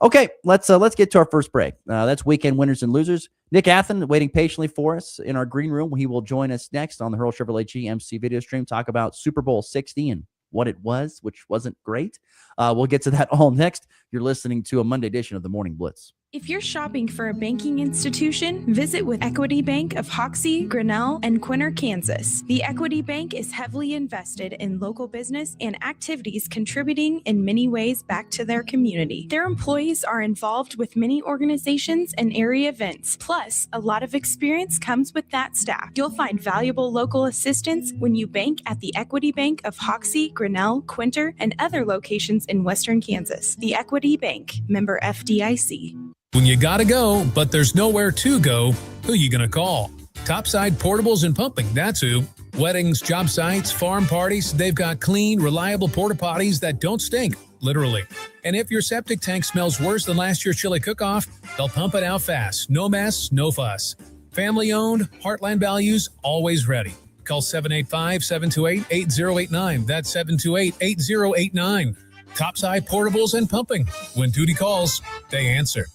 Okay, let's get to our first break. That's weekend winners and losers. Nick Athen waiting patiently for us in our green room. He will join us next on the Hurl Chevrolet GMC video stream, talk about Super Bowl 60 and what it was, which wasn't great. We'll get to that all next. You're listening to a Monday edition of the Morning Blitz. If you're shopping for a banking institution, visit with Equity Bank of Hoxie, Grinnell, and Quinter, Kansas. The Equity Bank is heavily invested in local business and activities contributing in many ways back to their community. Their employees are involved with many organizations and area events. Plus, a lot of experience comes with that staff. You'll find valuable local assistance when you bank at the Equity Bank of Hoxie, Grinnell, Quinter, and other locations in Western Kansas. The Equity Bank, member FDIC. When you gotta go, but there's nowhere to go, who you gonna call? Topside Portables and Pumping, that's who. Weddings, job sites, farm parties, they've got clean, reliable porta potties that don't stink, literally. And if your septic tank smells worse than last year's chili cook-off, they'll pump it out fast. No mess, no fuss. Family owned, Heartland values, always ready. Call 785-728-8089. That's 728-8089. Topside portables and pumping. When duty calls, they answer.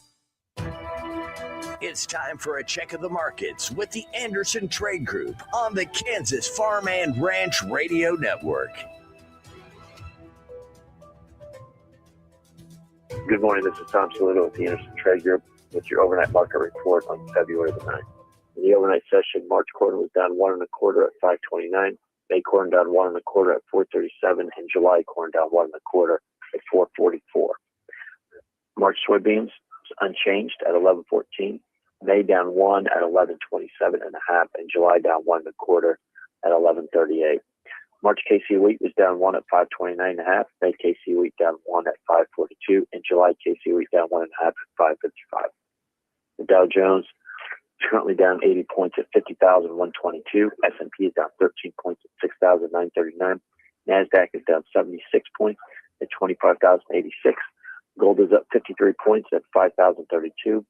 It's time for a check of the markets with the Anderson Trade Group on the Kansas Farm and Ranch Radio Network. Good morning. This is Tom Saludo with the Anderson Trade Group with your overnight market report on February the 9th. In the overnight session, March quarter was down 1 1/4 at 529, May corn down 1 1/4 at 437, and July corn down 1 1/4 at 444. March soybeans unchanged at 11.14. May down 1 at 11.27.5, and July down 1 1/4 at 11.38. March KC wheat was down 1 at 5.29.5. May KC wheat down 1 at 5.42, and July KC wheat down 1.5 at 5.55. The Dow Jones is currently down 80 points at 50,122. S&P is down 13 points at 6,939. Nasdaq is down 76 points at 25,086. Gold is up 53 points at 5,032.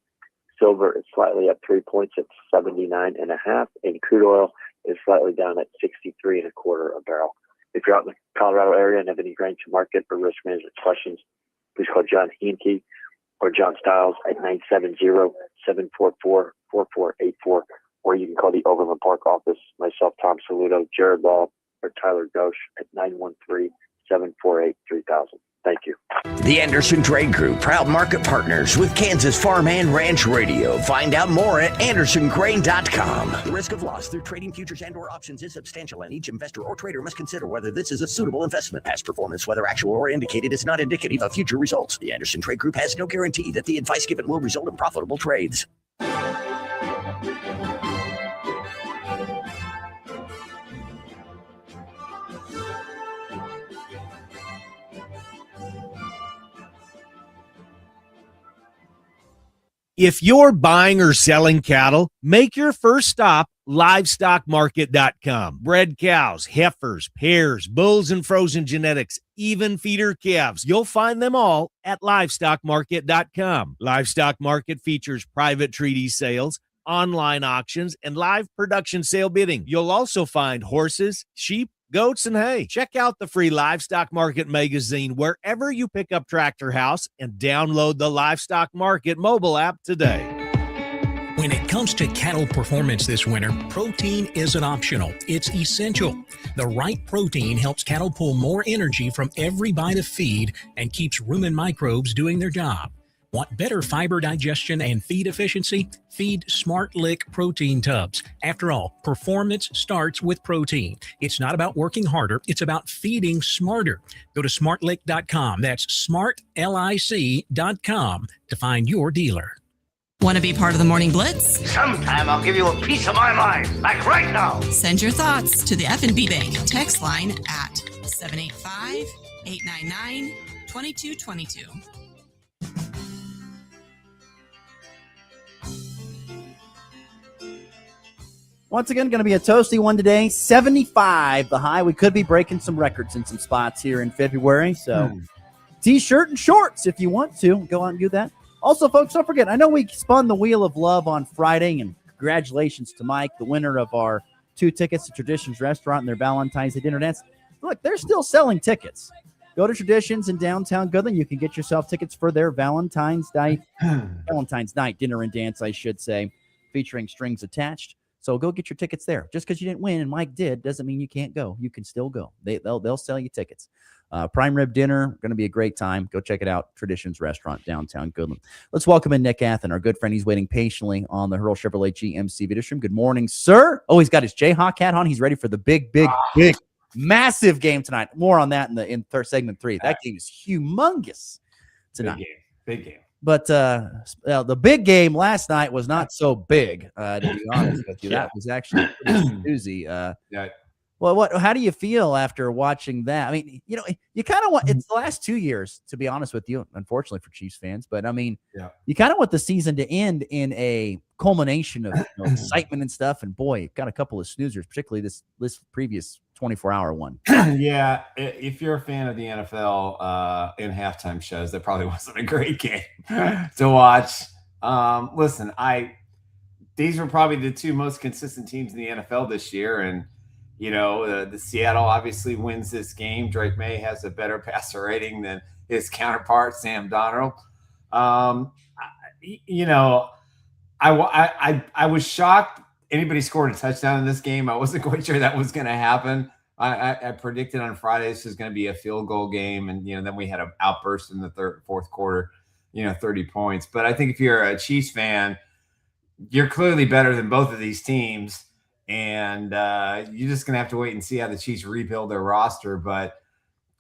Silver is slightly up 3 points at 79.5, and crude oil is slightly down at 63.25 a barrel. If you're out in the Colorado area and have any grain to market or risk management questions, please call John Heinke or John Stiles at 970-744-4484, or you can call the Overland Park office, myself, Tom Saludo, Jared Law, or Tyler Ghosh at 913-748-3000. Thank you. The Anderson Trade Group, proud market partners with Kansas Farm and Ranch Radio. Find out more at andersongrain.com. The risk of loss through trading futures and or options is substantial, and each investor or trader must consider whether this is a suitable investment. Past performance, whether actual or indicated, is not indicative of future results. The Anderson Trade Group has no guarantee that the advice given will result in profitable trades. If you're buying or selling cattle, make your first stop livestockmarket.com. Bred cows, heifers, pairs, bulls and frozen genetics, even feeder calves. You'll find them all at livestockmarket.com. Livestock Market features private treaty sales, online auctions, and live production sale bidding. You'll also find horses, sheep, goats, and hay. Check out the free Livestock Market magazine wherever you pick up Tractor House, and download the Livestock Market mobile app today. When it comes to cattle performance this winter, protein isn't optional. It's essential. The right protein helps cattle pull more energy from every bite of feed and keeps rumen microbes doing their job. Want better fiber digestion and feed efficiency? Feed Smart Lick protein tubs. After all, performance starts with protein. It's not about working harder, it's about feeding smarter. Go to smartlick.com. That's smartlic.com to find your dealer. Want to be part of the Morning Blitz? Sometime I'll give you a piece of my mind, like right now. Send your thoughts to the F&B Bank text line at 785-899-2222. Once again, going to be a toasty one today. 75 the high. We could be breaking some records in some spots here in February. So T-shirt and shorts if you want to. Go out and do that. Also, folks, don't forget, I know we spun the Wheel of Love on Friday, and congratulations to Mike, the winner of our 2 tickets to Traditions Restaurant and their Valentine's Day dinner dance. Look, they're still selling tickets. Go to Traditions in downtown Goodland. You can get yourself tickets for their Valentine's night dinner and dance, I should say, featuring strings attached. So go get your tickets there. Just because you didn't win and Mike did doesn't mean you can't go. You can still go. They'll sell you tickets. Prime rib dinner, going to be a great time. Go check it out. Traditions Restaurant, downtown Goodland. Let's welcome in Nick Athen, our good friend. He's waiting patiently on the Hurl Chevrolet GMC video stream. Good morning, sir. Oh, he's got his Jayhawk hat on. He's ready for the big, massive game tonight. More on that in segment 3. That game is humongous tonight. Big game. But the big game last night was not so big, to be honest with you. That was actually pretty doozy. Well, how do you feel after watching that? I mean, you kind of want, it's the last 2 years, to be honest with you, unfortunately for Chiefs fans, but I mean, you kind of want the season to end in a culmination of excitement and stuff. And boy, it got a couple of snoozers, particularly this previous 24-hour one. Yeah, if you're a fan of the NFL in halftime shows, that probably wasn't a great game to watch. Listen, these were probably the two most consistent teams in the NFL this year, and the Seattle obviously wins this game. Drake May has a better passer rating than his counterpart, Sam Darnold. I was shocked anybody scored a touchdown in this game. I wasn't quite sure that was going to happen. I predicted on Friday this was going to be a field goal game, and then we had an outburst in the fourth quarter, 30 points. But I think if you're a Chiefs fan, you're clearly better than both of these teams, and you're just going to have to wait and see how the Chiefs rebuild their roster. But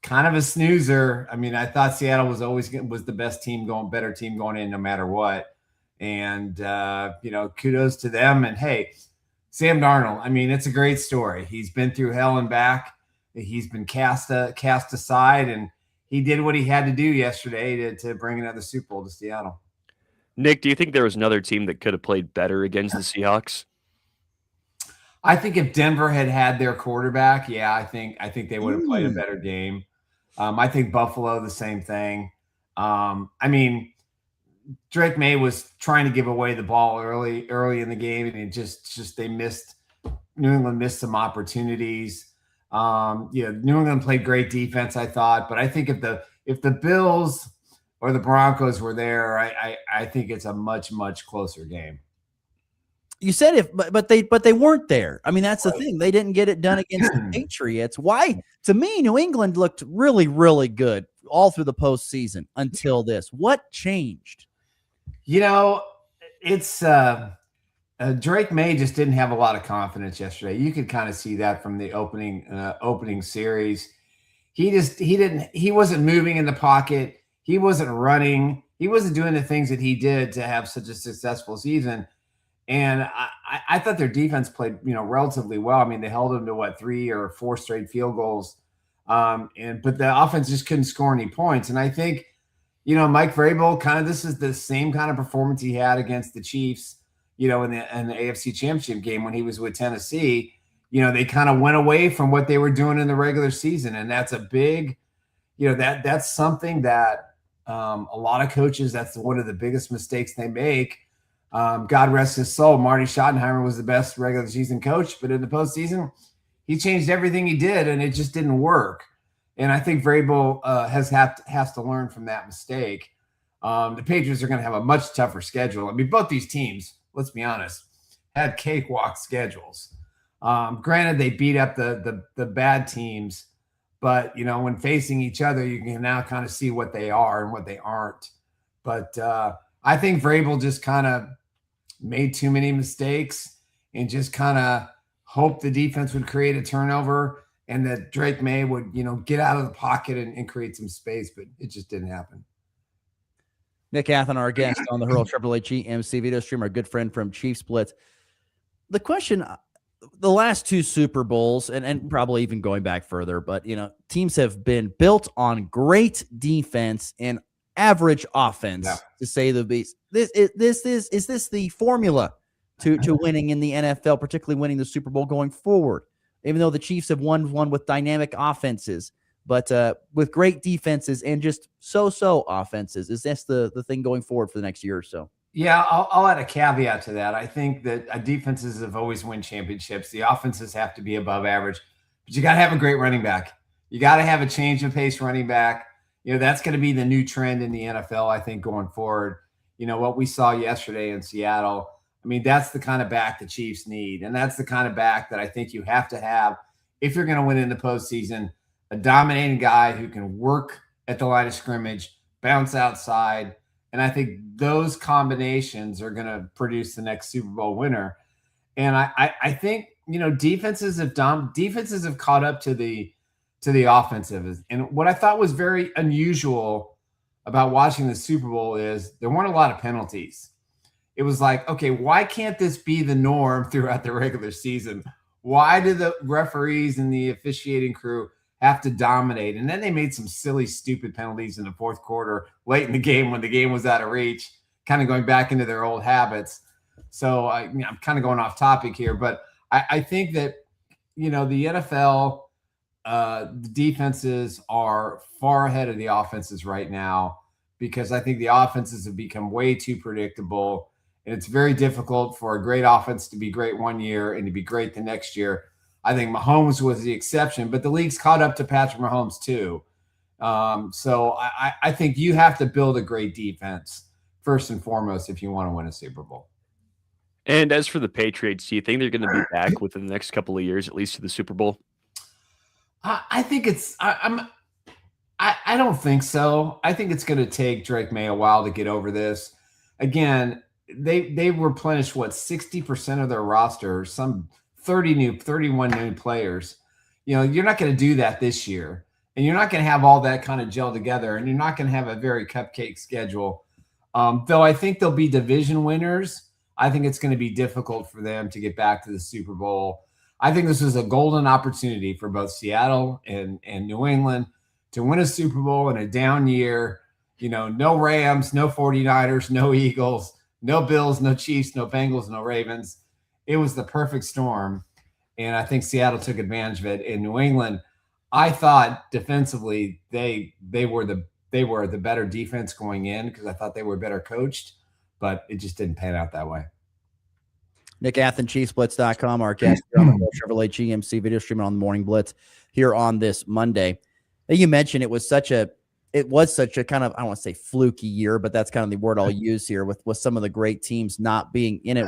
kind of a snoozer. I mean, I thought Seattle was the best team better team going in no matter what. And, kudos to them. And hey, Sam Darnold, I mean, it's a great story. He's been through hell and back. He's been cast aside, and he did what he had to do yesterday to bring another Super Bowl to Seattle. Nick, do you think there was another team that could have played better against the Seahawks? I think if Denver had their quarterback, yeah, I think they would have played a better game. I think Buffalo, the same thing. I mean, Drake May was trying to give away the ball early in the game, and it just New England missed some opportunities. New England played great defense, I thought, but I think if the Bills or the Broncos were there, I think it's a much, much closer game. You said but they weren't there. I mean, that's the thing. They didn't get it done against the Patriots. Why? To me, New England looked really, really good all through the postseason until this. What changed? It's Drake May just didn't have a lot of confidence yesterday. You could kind of see that from the opening series. He wasn't moving in the pocket. He wasn't running. He wasn't doing the things that he did to have such a successful season. And I thought their defense played, relatively well. I mean, they held them to 3 or 4 straight field goals. But the offense just couldn't score any points. And I think, Mike Vrabel this is the same kind of performance he had against the Chiefs, in the AFC Championship game when he was with Tennessee. They kind of went away from what they were doing in the regular season. And that's a big, that's something that a lot of coaches, that's one of the biggest mistakes they make. God rest his soul. Marty Schottenheimer was the best regular season coach, but in the postseason, he changed everything he did, and it just didn't work. And I think Vrabel has to learn from that mistake. The Patriots are going to have a much tougher schedule. I mean, both these teams, let's be honest, had cakewalk schedules. Granted, they beat up the bad teams, but when facing each other, you can now kind of see what they are and what they aren't. But I think Vrabel just kind of made too many mistakes and just kind of hoped the defense would create a turnover and that Drake May would, get out of the pocket and create some space, but it just didn't happen. Nick Athen, our guest on the Hurl Triple H EMC video stream, our good friend from Chiefs Blitz. The question, the last 2 Super Bowls, and probably even going back further, but, teams have been built on great defense and average offense, to say the least. Is this the formula to winning in the NFL, particularly winning the Super Bowl going forward? Even though the Chiefs have won one with dynamic offenses, but with great defenses and just so-so offenses, is this the thing going forward for the next year or so? Yeah, I'll add a caveat to that. I think that defenses have always won championships. The offenses have to be above average, but you got to have a great running back. You got to have a change of pace running back. That's going to be the new trend in the NFL, I think, going forward. What we saw yesterday in Seattle, I mean, that's the kind of back the Chiefs need. And that's the kind of back that I think you have to have if you're going to win in the postseason. A dominating guy who can work at the line of scrimmage, bounce outside. And I think those combinations are going to produce the next Super Bowl winner. And I think, defenses have caught up to the offensive. And what I thought was very unusual about watching the Super Bowl is there weren't a lot of penalties. It was like, okay, why can't this be the norm throughout the regular season? Why do the referees and the officiating crew have to dominate? And then they made some silly, stupid penalties in the fourth quarter, late in the game when the game was out of reach, kind of going back into their old habits. So I'm kind of going off topic here, but I think that, the NFL, the defenses are far ahead of the offenses right now, because I think the offenses have become way too predictable, and it's very difficult for a great offense to be great one year and to be great the next year. I think Mahomes was the exception, but the league's caught up to Patrick Mahomes too. So I think you have to build a great defense first and foremost if you want to win a Super Bowl. And as for the Patriots, do you think they're going to be back within the next couple of years, at least to the Super Bowl? I think I don't think so. I think it's going to take Drake May a while to get over this. Again, they replenished 60% of their roster, some 31 new players. You're not going to do that this year, and you're not going to have all that kind of gel together, and you're not going to have a very cupcake schedule. Though I think they'll be division winners. I think it's going to be difficult for them to get back to the Super Bowl. I think this is a golden opportunity for both Seattle and New England to win a Super Bowl in a down year. No Rams, no 49ers, no Eagles, no Bills, no Chiefs, no Bengals, no Ravens. It was the perfect storm, and I think Seattle took advantage of it. In New England, I thought defensively they were the better defense going in, because I thought they were better coached, but it just didn't pan out that way. Nick Athen, ChiefsBlitz.com, our guest here on the Chevrolet GMC video streaming on the Morning Blitz here on this Monday. You mentioned it was such a kind of, I don't want to say fluky year, but that's kind of the word I'll use here with some of the great teams not being in it.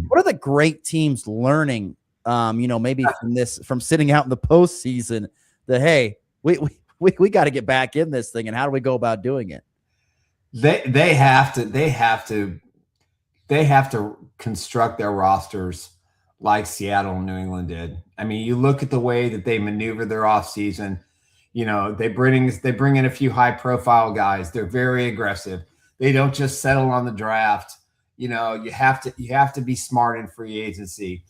What are the great teams learning, maybe from sitting out in the postseason, that, hey, we got to get back in this thing, and how do we go about doing it? They have to construct their rosters like Seattle and New England did. I mean, you look at the way that they maneuver their offseason. They bring in a few high profile guys. They're very aggressive. They don't just settle on the draft. You have to be smart in free agency.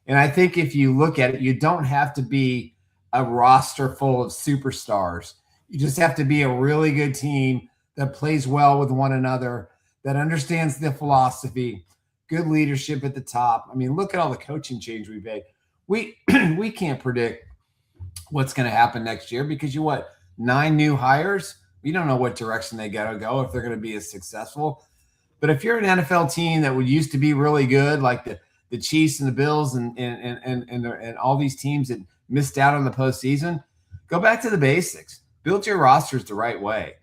And I think if you look at it, you don't have to be a roster full of superstars. You just have to be a really good team that plays well with one another, that understands the philosophy, good leadership at the top. I mean, look at all the coaching change we've made. We can't predict what's going to happen next year, because 9 new hires. We don't know what direction they got to go, if they're going to be as successful. But if you're an NFL team that used to be really good, like the Chiefs and the Bills and all these teams that missed out on the postseason, go back to the basics. Build your rosters the right way.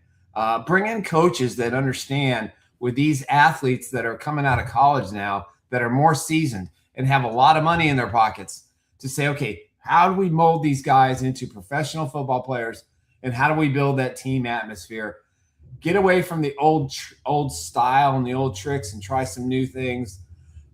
Bring in coaches that understand, with these athletes that are coming out of college now, that are more seasoned and have a lot of money in their pockets, to say, okay, how do we mold these guys into professional football players, and how do we build that team atmosphere? Get away from the old style and the old tricks and try some new things.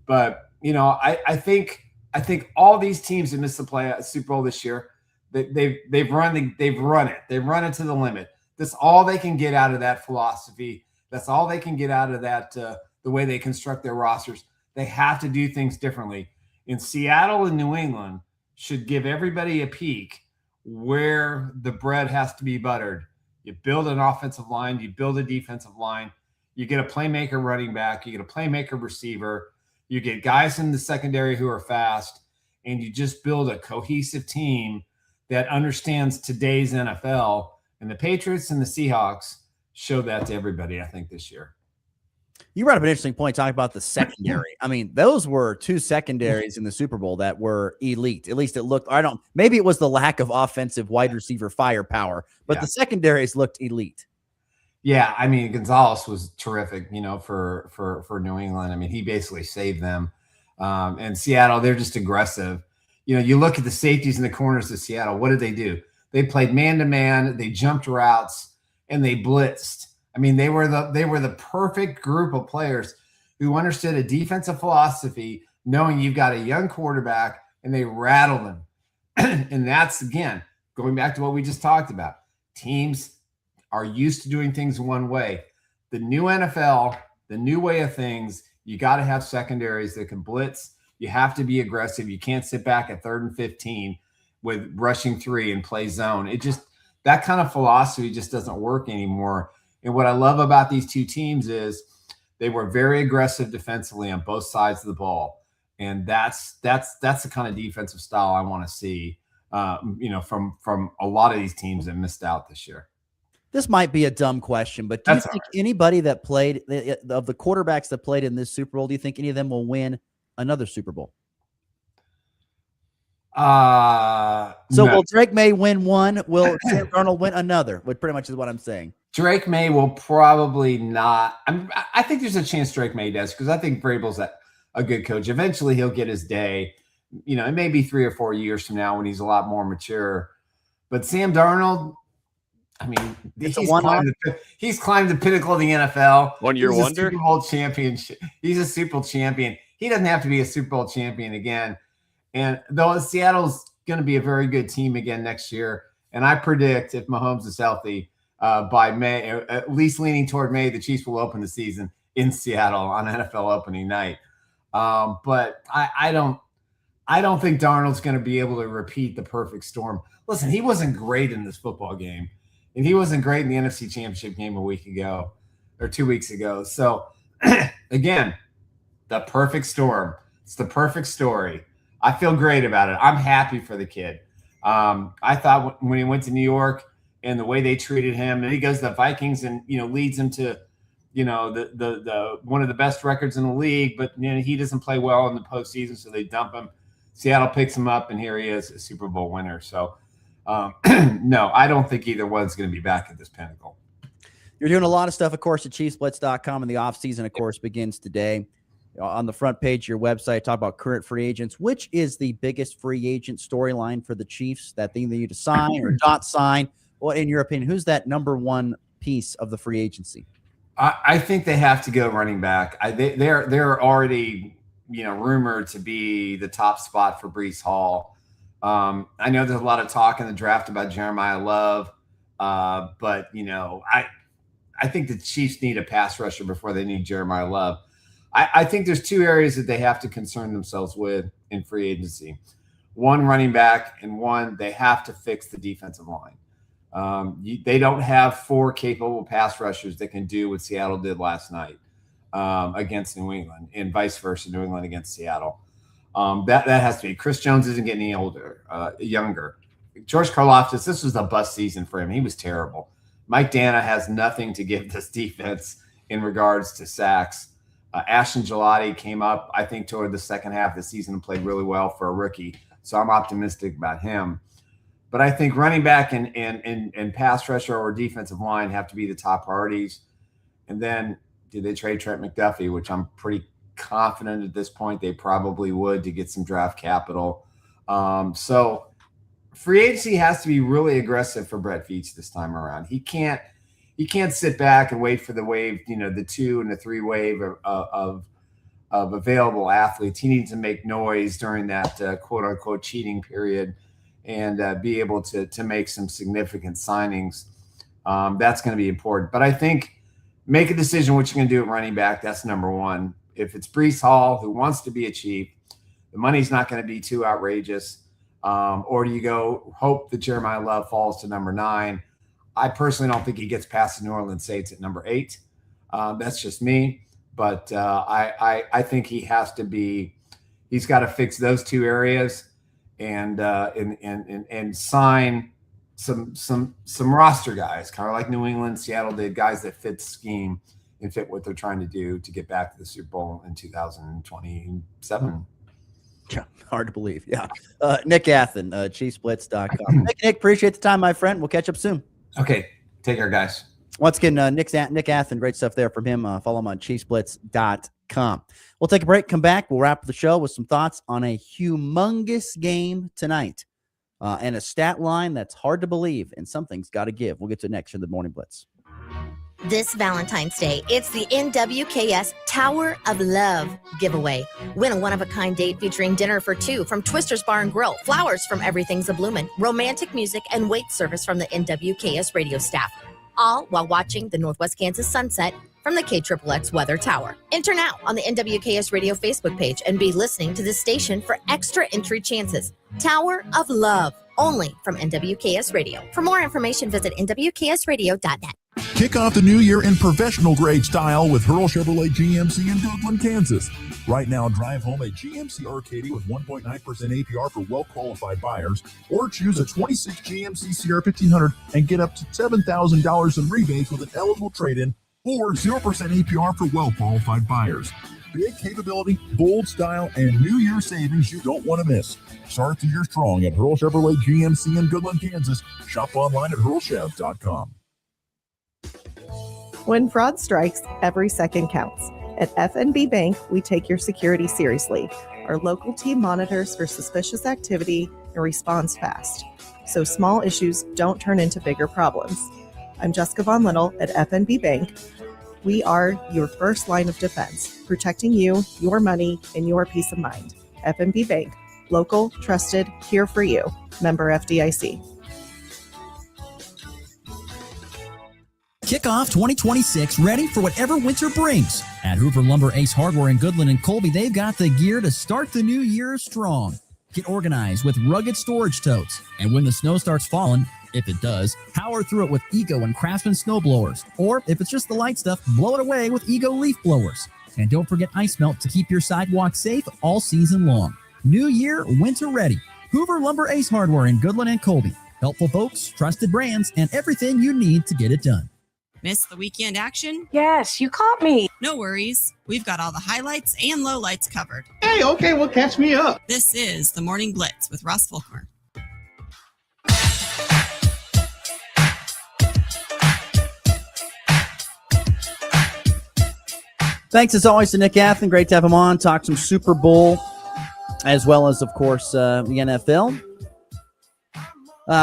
But I think all these teams that missed the Super Bowl this year, they've run it to the limit. That's all they can get out of that philosophy. That's all they can get out of that, the way they construct their rosters. They have to do things differently. In Seattle and New England should give everybody a peek where the bread has to be buttered. You build an offensive line, you build a defensive line, you get a playmaker running back, you get a playmaker receiver, you get guys in the secondary who are fast, and you just build a cohesive team that understands today's NFL. And the Patriots and the Seahawks showed that to everybody, I think, this year. You brought up an interesting point talking about the secondary. I mean, those were 2 secondaries in the Super Bowl that were elite. At least it looked, maybe it was the lack of offensive wide receiver firepower, but the secondaries looked elite. Yeah, I mean, Gonzalez was terrific, for New England. I mean, he basically saved them. And Seattle, they're just aggressive. You look at the safeties in the corners of Seattle. What did they do? They played man-to-man. They jumped routes, and they blitzed. I mean, they were the perfect group of players who understood a defensive philosophy, knowing you've got a young quarterback, and they rattled them. And that's, again, going back to what we just talked about. Teams are used to doing things one way. The new NFL, the new way of things, you got to have secondaries that can blitz. You have to be aggressive. You can't sit back at 3rd and 15 with rushing 3 and play zone. That kind of philosophy just doesn't work anymore. And what I love about these two teams is They were very aggressive defensively on both sides of the ball, and that's the kind of defensive style I want to see. From a lot of these teams that missed out this year. This might be a dumb question, but do you think anybody that played of the quarterbacks that played in this Super Bowl, do you think any of them will win another Super Bowl? Will Drake May win one? Will Sam Darnold win another? Which pretty much is what I'm saying. Drake May will probably not. I think there's a chance Drake May does, because I think Vrabel's a good coach. Eventually, he'll get his day. It may be 3 or 4 years from now when he's a lot more mature. But Sam Darnold, he's climbed the pinnacle of the NFL. 1 year wonder. Super Bowl championship. He's a Super Bowl champion. He doesn't have to be a Super Bowl champion again. And though Seattle's going to be a very good team again next year, and I predict if Mahomes is healthy by May, at least leaning toward May, the Chiefs will open the season in Seattle on NFL opening night. But I don't think Darnold's going to be able to repeat the perfect storm. Listen, he wasn't great in this football game, and he wasn't great in the NFC Championship game a week ago or 2 weeks ago. So, again, the perfect storm. It's the perfect story. I feel great about it. I'm happy for the kid. I thought when he went to New York and the way they treated him, and he goes to the Vikings and leads them to the one of the best records in the league, but he doesn't play well in the postseason, so they dump him. Seattle picks him up, and here he is, a Super Bowl winner. So, no, I don't think either one's going to be back at this pinnacle. You're doing a lot of stuff, of course, at ChiefsBlitz.com, and the offseason, of course, begins today. On the front page of your website, talk about current free agents. Which is the biggest free agent storyline for the Chiefs that they need to sign or not sign? Well, in your opinion, who's that number one piece of the free agency? I think they have to go running back. They're already rumored to be the top spot for Breece Hall. I know there's a lot of talk in the draft about Jeremiah Love, but I think the Chiefs need a pass rusher before they need Jeremiah Love. I think there's two areas that they have to concern themselves with in free agency. One, running back, and one, they have to fix the defensive line. They don't have 4 capable pass rushers that can do what Seattle did last night against New England, and vice versa, New England against Seattle. That has to be. Chris Jones isn't getting any younger. George Karlaftis, this was a bust season for him. He was terrible. Mike Dana has nothing to give this defense in regards to sacks. Ashton Gelati came up, I think, toward the second half of the season and played really well for a rookie. So I'm optimistic about him. But I think running back and pass rusher or defensive line have to be the top priorities. And then did they trade Trent McDuffie, which I'm pretty confident at this point they probably would, to get some draft capital. So free agency has to be really aggressive for Brett Veach this time around. He can't sit back and wait for the wave, the 2 and the 3 wave of available athletes. He needs to make noise during that quote unquote cheating period and be able to make some significant signings. That's going to be important. But I think make a decision what you're going to do at running back. That's number one. If it's Breece Hall, who wants to be a Chief, the money's not going to be too outrageous. Or do you go hope that Jeremiah Love falls to number 9? I personally don't think he gets past the New Orleans Saints at number 8. That's just me. But I think he has to be – he's got to fix those 2 areas and sign some roster guys, kind of like New England, Seattle did, guys that fit the scheme and fit what they're trying to do to get back to the Super Bowl in 2027. Yeah, hard to believe. Yeah. Nick Athen, ChiefsBlitz.com. Nick, appreciate the time, my friend. We'll catch up soon. Okay. Take care, guys. Once again, Nick Athen, great stuff there from him. Follow him on ChiefsBlitz.com. We'll take a break, come back. We'll wrap the show with some thoughts on a humongous game tonight and a stat line that's hard to believe, and something's got to give. We'll get to it next in the Morning Blitz. This Valentine's Day, it's the NWKS Tower of Love giveaway. Win a one-of-a-kind date featuring dinner for 2 from Twister's Bar and Grill, flowers from Everything's A-Bloomin', romantic music, and wait service from the NWKS radio staff. All while watching the Northwest Kansas sunset from the KXXX Weather Tower. Enter now on the NWKS Radio Facebook page and be listening to the station for extra entry chances. Tower of Love, only from NWKS Radio. For more information, visit nwksradio.net. Kick off the new year in professional grade style with Hurl Chevrolet GMC in Goodland, Kansas. Right now, drive home a GMC Arcadia with 1.9% APR for well-qualified buyers, or choose a 26 GMC CR 1500 and get up to $7,000 in rebates with an eligible trade-in, or 0% APR for well-qualified buyers. Big capability, bold style, and New Year savings you don't want to miss. Start the year strong at Hurl Chevrolet GMC in Goodland, Kansas. Shop online at hurlchev.com. When fraud strikes, every second counts. At FNB Bank, we take your security seriously. Our local team monitors for suspicious activity and responds fast, so small issues don't turn into bigger problems. I'm Jessica Von Little at FNB Bank. We are your first line of defense, protecting you, your money, and your peace of mind. FNB Bank, local, trusted, here for you. Member FDIC. Kick off 2026 ready for whatever winter brings. At Hoover Lumber Ace Hardware in Goodland and Colby, they've got the gear to start the new year strong. Get organized with rugged storage totes. And when the snow starts falling, if it does, power through it with Ego and Craftsman snow blowers. Or if it's just the light stuff, blow it away with Ego leaf blowers. And don't forget ice melt to keep your sidewalk safe all season long. New year, winter ready. Hoover Lumber Ace Hardware in Goodland and Colby. Helpful folks, trusted brands, and everything you need to get it done. Miss the weekend action? Yes, you caught me. No worries. We've got all the highlights and lowlights covered. Hey, okay, well, catch me up. This is the Morning Blitz with Russ Volkmer. Thanks as always to Nick Athen. Great to have him on. Talk some Super Bowl, as well as, of course, the NFL.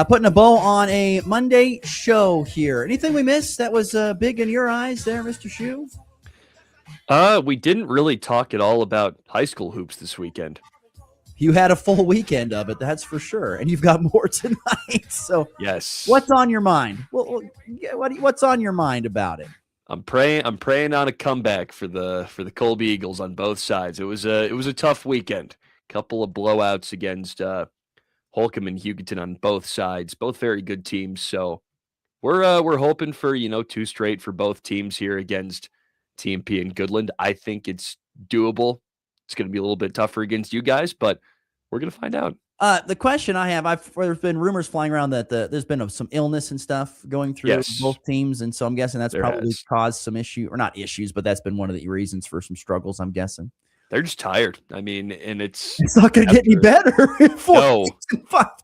Putting a bow on a Monday show here. Anything we missed that was big in your eyes there, Mr. Schuh? We didn't really talk at all about high school hoops this weekend. You had a full weekend of it, that's for sure, and you've got more tonight. So, yes, what's on your mind? What's on your mind about it? I'm praying on a comeback for the Colby Eagles on both sides. It was a tough weekend. Couple of blowouts against Holcomb and Hugoton on both sides, both very good teams. So we're hoping for 2 straight for both teams here against TMP and Goodland. I think it's doable. It's going to be a little bit tougher against you guys, but we're going to find out. The question I have, there's been rumors flying around that there's been some illness and stuff going through both teams, and so I'm guessing that's probably caused some issue, or not issues, but that's been one of the reasons for some struggles, I'm guessing. They're just tired. I mean, and it's not going to get any better in 5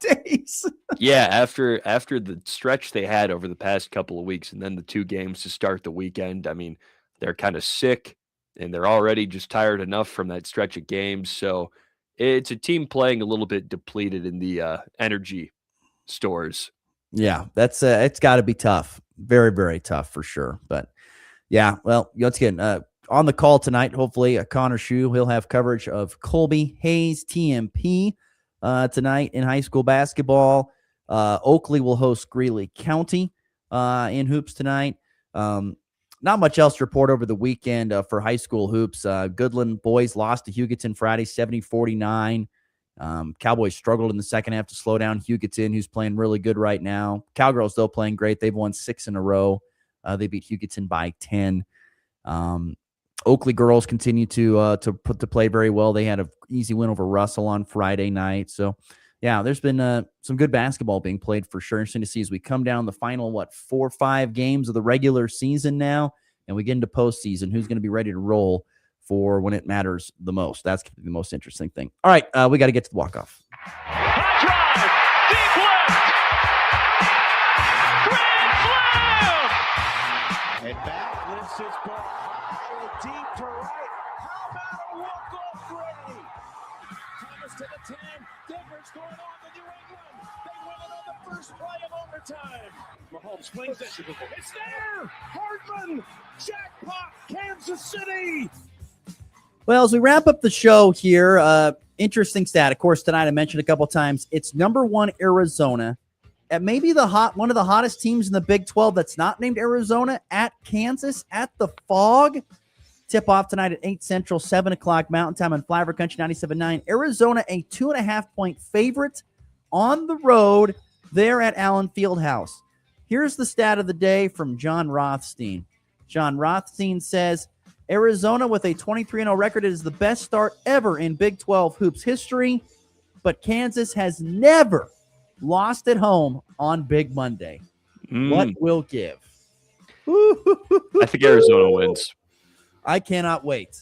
days. Yeah, after the stretch they had over the past couple of weeks, and then the 2 games to start the weekend, I mean, they're kind of sick, and they're already just tired enough from that stretch of games. So it's a team playing a little bit depleted in the energy stores. Yeah, that's it's got to be tough. Very, very tough for sure. But yeah, well, once again, on the call tonight, hopefully, Connor Schuh, he'll have coverage of Colby Hayes TMP tonight in high school basketball. Oakley will host Greeley County in hoops tonight. Not much else to report over the weekend for high school hoops. Goodland boys lost to Hugoton Friday, 70-49. Cowboys struggled in the second half to slow down Hugoton, who's playing really good right now. Cowgirls, though, playing great. They've won 6 in a row. They beat Hugoton by 10. Oakley girls continue to play very well. They had an easy win over Russell on Friday night. So, yeah, there's been some good basketball being played for sure. Interesting to see as we come down the final, 4 or 5 games of the regular season now, and we get into postseason. Who's going to be ready to roll for when it matters the most? That's the most interesting thing. All right, we got to get to the walk-off. And back lifts his ball deep to right. How about a walk-off three? Thomas to the 10. Denver's going on to New England. They win it on the first play of overtime. Mahomes flings it. It's there. Hardman. Jackpot. Kansas City. Well, as we wrap up the show here, interesting stat. Of course, tonight I mentioned a couple times. It's number 1 Arizona. At maybe one of the hottest teams in the Big 12 that's not named Arizona, at Kansas, at the Fog. Tip-off tonight at 8 Central, 7 o'clock Mountain Time on Flyover Country 97.9. Arizona, a 2.5-point favorite on the road there at Allen Fieldhouse. Here's the stat of the day from John Rothstein. John Rothstein says, Arizona with a 23-0 record is the best start ever in Big 12 hoops history, but Kansas has never lost at home on Big Monday. What will give? I think Arizona wins. I cannot wait.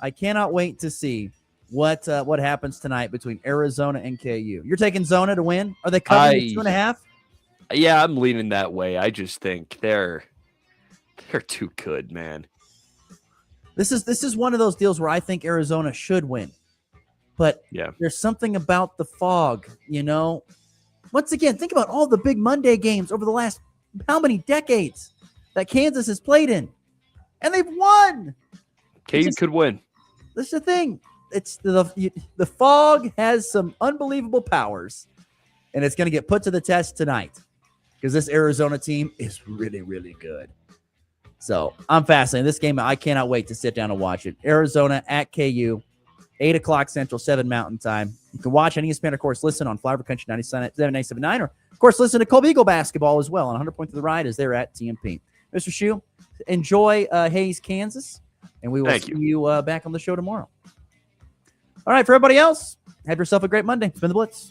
I cannot wait to see what happens tonight between Arizona and KU. You're taking Zona to win? Are they covering the 2.5? Yeah, I'm leaning that way. I just think they're too good, man. This is one of those deals where I think Arizona should win. But there's something about the fog, you know. Once again, think about all the Big Monday games over the last how many decades that Kansas has played in. And they've won. KU could win. This is the thing. It's the fog has some unbelievable powers, and it's going to get put to the test tonight because this Arizona team is really, really good. So I'm fascinated. This game, I cannot wait to sit down and watch it. Arizona at KU, 8 o'clock Central, 7 Mountain Time. You can watch on ESPN, of course, listen on Flyover Country 97.9, or, of course, listen to Colby Eagle basketball as well on 100 Points of the Ride as they're at TMP. Mr. Schuh, enjoy Hayes, Kansas, and we will see you back on the show tomorrow. All right, for everybody else, have yourself a great Monday. It's been the Blitz.